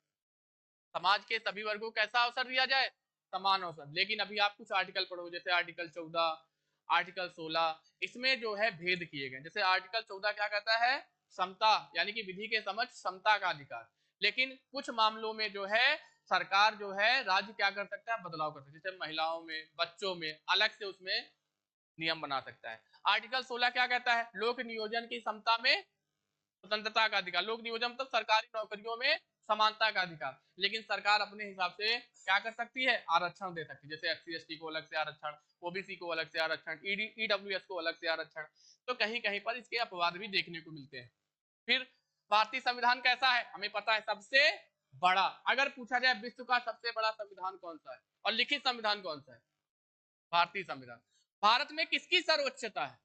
समाज के सभी वर्गों को कैसा अवसर दिया जाए, समान अवसर। लेकिन अभी आप कुछ आर्टिकल पढ़ो, जैसे आर्टिकल 14, आर्टिकल 16, इसमें जो है भेद किए गए। जैसे आर्टिकल 14 क्या कहता है, समता, यानी कि विधि के समक्ष समता का अधिकार। लेकिन कुछ मामलों में जो है सरकार जो है, राज्य क्या कर सकता है, बदलाव कर सकता है। जैसे महिलाओं में, बच्चों में अलग से उसमें नियम बना सकता है। आर्टिकल 16 क्या कहता है, लोक नियोजन की समता में स्वतंत्रता का अधिकार। लोक नियोजन मतलब सरकारी नौकरियों में समानता का अधिकार। लेकिन सरकार अपने हिसाब से क्या कर सकती है, आरक्षण दे सकती है। जैसे SC ST को अलग से आरक्षण, OBC को अलग से आरक्षण, EWS को अलग से आरक्षण। तो कहीं कहीं पर इसके अपवाद भी देखने को मिलते हैं। फिर भारतीय संविधान कैसा है, हमें पता है सबसे बड़ा। अगर पूछा जाए विश्व का सबसे बड़ा संविधान कौन सा है और लिखित संविधान कौन सा है, भारतीय संविधान। भारत में किसकी सर्वोच्चता है,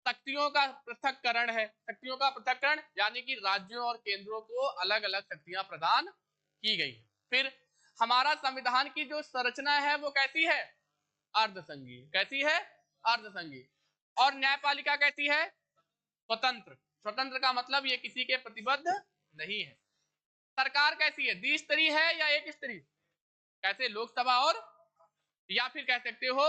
शक्तियों का पृथककरण है। शक्तियों का पृथककरण यानी कि राज्यों और केंद्रों को अलग अलग शक्तियां प्रदान की गई है। फिर हमारा संविधान की जो संरचना है वो कैसी है, अर्धसंघीय। कैसी है, अर्धसंघीय। और न्यायपालिका कैसी है, स्वतंत्र। स्वतंत्र का मतलब ये किसी के प्रतिबद्ध नहीं है। सरकार कैसी है, द्विस्तरीय है या एक स्तरीय, कैसे, लोकसभा और, या फिर कह सकते हो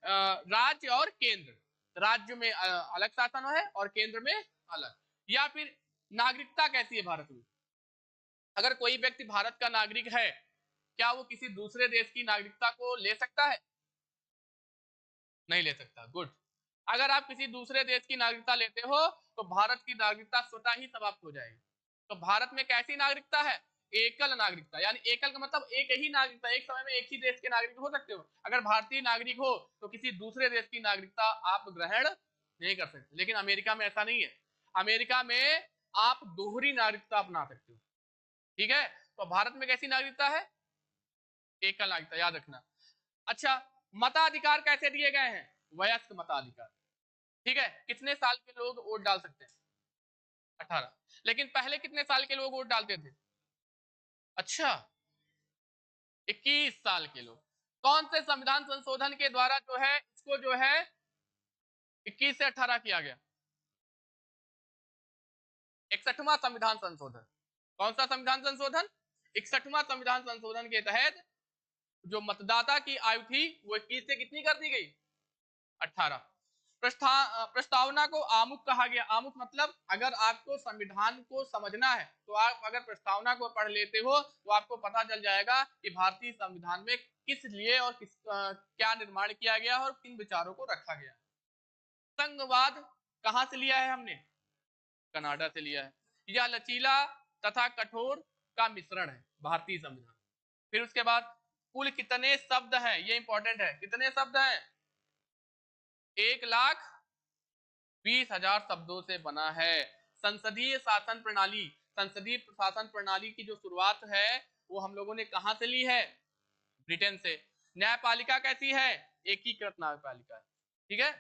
राज्य और केंद्र। राज्य में अलग शासन है और केंद्र में अलग। या फिर नागरिकता कैसी है भारत में, अगर कोई व्यक्ति भारत का नागरिक है, क्या वो किसी दूसरे देश की नागरिकता को ले सकता है, नहीं ले सकता। गुड। अगर आप किसी दूसरे देश की नागरिकता लेते हो तो भारत की नागरिकता स्वतः ही समाप्त हो जाएगी। तो भारत में कैसी नागरिकता है, एकल नागरिकता। यानी एकल का मतलब एक ही नागरिकता, एक समय में एक ही देश के नागरिक हो सकते हो। अगर भारतीय नागरिक हो तो किसी दूसरे देश की नागरिकता आप ग्रहण नहीं कर सकते। लेकिन अमेरिका में ऐसा नहीं है, अमेरिका में आप दोहरी नागरिकता अपना सकते हो। ठीक है, तो भारत में कैसी नागरिकता है, एकल नागरिकता, याद रखना। अच्छा, मताधिकार कैसे दिए गए हैं, वयस्क मताधिकार। ठीक है, कितने साल के लोग वोट डाल सकते हैं, 18। लेकिन पहले कितने साल के लोग वोट डालते थे, अच्छा 21 साल के लोग। कौन से संविधान संशोधन के द्वारा जो है इसको जो है 21 से 18 किया गया, 61वां संविधान संशोधन। कौन सा संविधान संशोधन, 61वां संविधान संशोधन के तहत जो मतदाता की आयु थी वो 21 से कितनी कर दी गई, 18। प्रस्तावना को आमुख कहा गया। आमुख मतलब अगर आपको संविधान को समझना है तो आप अगर प्रस्तावना को पढ़ लेते हो तो आपको पता चल जाएगा कि भारतीय संविधान में किस लिए और क्या निर्माण किया गया और किन विचारों को रखा गया। संघवाद कहां से लिया है हमने, कनाडा से लिया है। यह लचीला तथा कठोर का मिश्रण है भारतीय संविधान। फिर उसके बाद कुल कितने शब्द हैं, ये इंपॉर्टेंट है, कितने शब्द हैं, 1,20,000 शब्दों से बना है। संसदीय शासन प्रणाली, संसदीय शासन प्रणाली की जो शुरुआत है वो हम लोगों ने कहां से ली है, ब्रिटेन से। न्यायपालिका कैसी है, एकीकृत न्यायपालिका। ठीक है,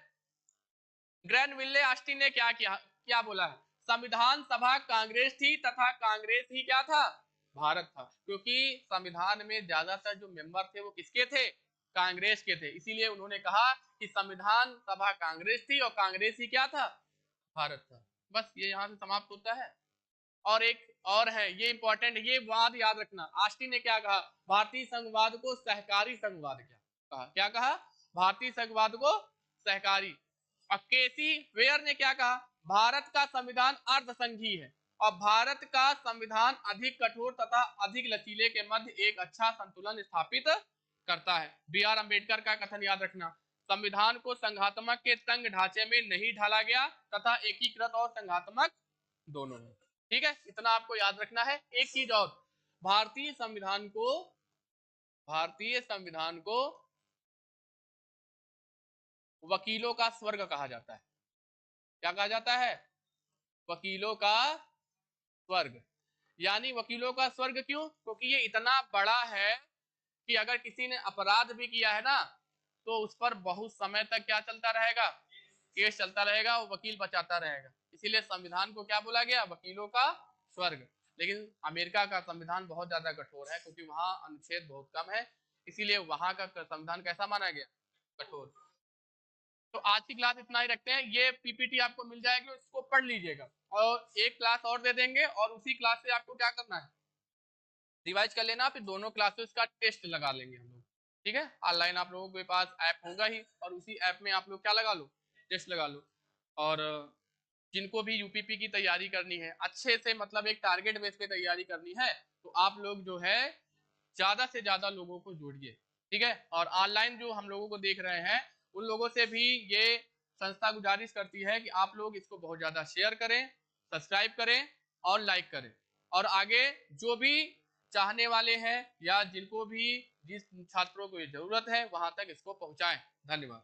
ग्रैनविले ऑस्टिन ने क्या किया, क्या बोला है, संविधान सभा कांग्रेस थी तथा कांग्रेस ही क्या था, भारत था। क्योंकि संविधान में ज्यादातर जो मेंबर थे वो किसके थे, कांग्रेस के थे। इसीलिए उन्होंने कहा कि संविधान सभा कांग्रेस थी और कांग्रेस ही क्या था, भारत था। बस ये यहां से समाप्त होता है। और एक और है, ये इंपॉर्टेंट, ये वाद याद रखना। ऑस्टिन ने क्या कहा, भारतीय संघवाद को सहकारी संघवाद कहा। क्या कहा, भारतीय संघवाद को सहकारी। और केसी वेयर ने क्या कहा, भारत का संविधान अर्धसंघीय है और भारत का संविधान अधिक कठोर तथा अधिक लचीले के मध्य एक अच्छा संतुलन स्थापित करता है। BR अम्बेडकर का कथन याद रखना, संविधान को संघात्मक के तंग ढांचे में नहीं ढाला गया तथा एकीकृत और संघात्मक दोनों है। ठीक है, इतना आपको याद रखना है। एक चीज और, भारतीय संविधान को वकीलों का स्वर्ग कहा जाता है। क्या कहा जाता है? वकीलों का स्वर्ग। यानी वकीलों का स्वर्ग क्यों? क्योंकि ये इतना बड़ा है कि अगर किसी ने अपराध भी किया है ना तो उस पर बहुत समय तक क्या चलता रहेगा? केस चलता रहेगा, वो वकील बचाता रहेगा। इसीलिए संविधान को क्या बोला गया? वकीलों का स्वर्ग। लेकिन अमेरिका का संविधान बहुत ज्यादा कठोर है क्योंकि वहां अनुच्छेद बहुत कम है, इसीलिए वहां का संविधान कैसा माना गया? कठोर। तो आज की क्लास इतना ही रखते हैं। ये पीपीटी आपको मिल जाएगी, इसको पढ़ लीजिएगा और एक क्लास और दे देंगे और उसी क्लास से आपको क्या करना है? रिवाइज कर लेना, फिर दोनों क्लासेस का टेस्ट लगा लेंगे हम लोग। ठीक है, ऑनलाइन आप लोगों के पास ऐप होगा ही और उसी ऐप में आप लोग क्या लगा लो? टेस्ट लगा लो। और जिनको भी यूपीपी की तैयारी करनी है अच्छे से, मतलब एक टारगेट बेस पे तैयारी करनी है, तो आप लोग जो है ज्यादा से ज्यादा लोगों को जोड़िए। ठीक है, और ऑनलाइन जो हम लोगों को देख रहे हैं उन लोगों से भी ये संस्था गुजारिश करती है कि आप लोग इसको बहुत ज्यादा शेयर करें, सब्सक्राइब करें और लाइक करें। और आगे जो भी चाहने वाले हैं या जिनको भी, जिस छात्रों को ये जरूरत है, वहां तक इसको पहुंचाएं। धन्यवाद।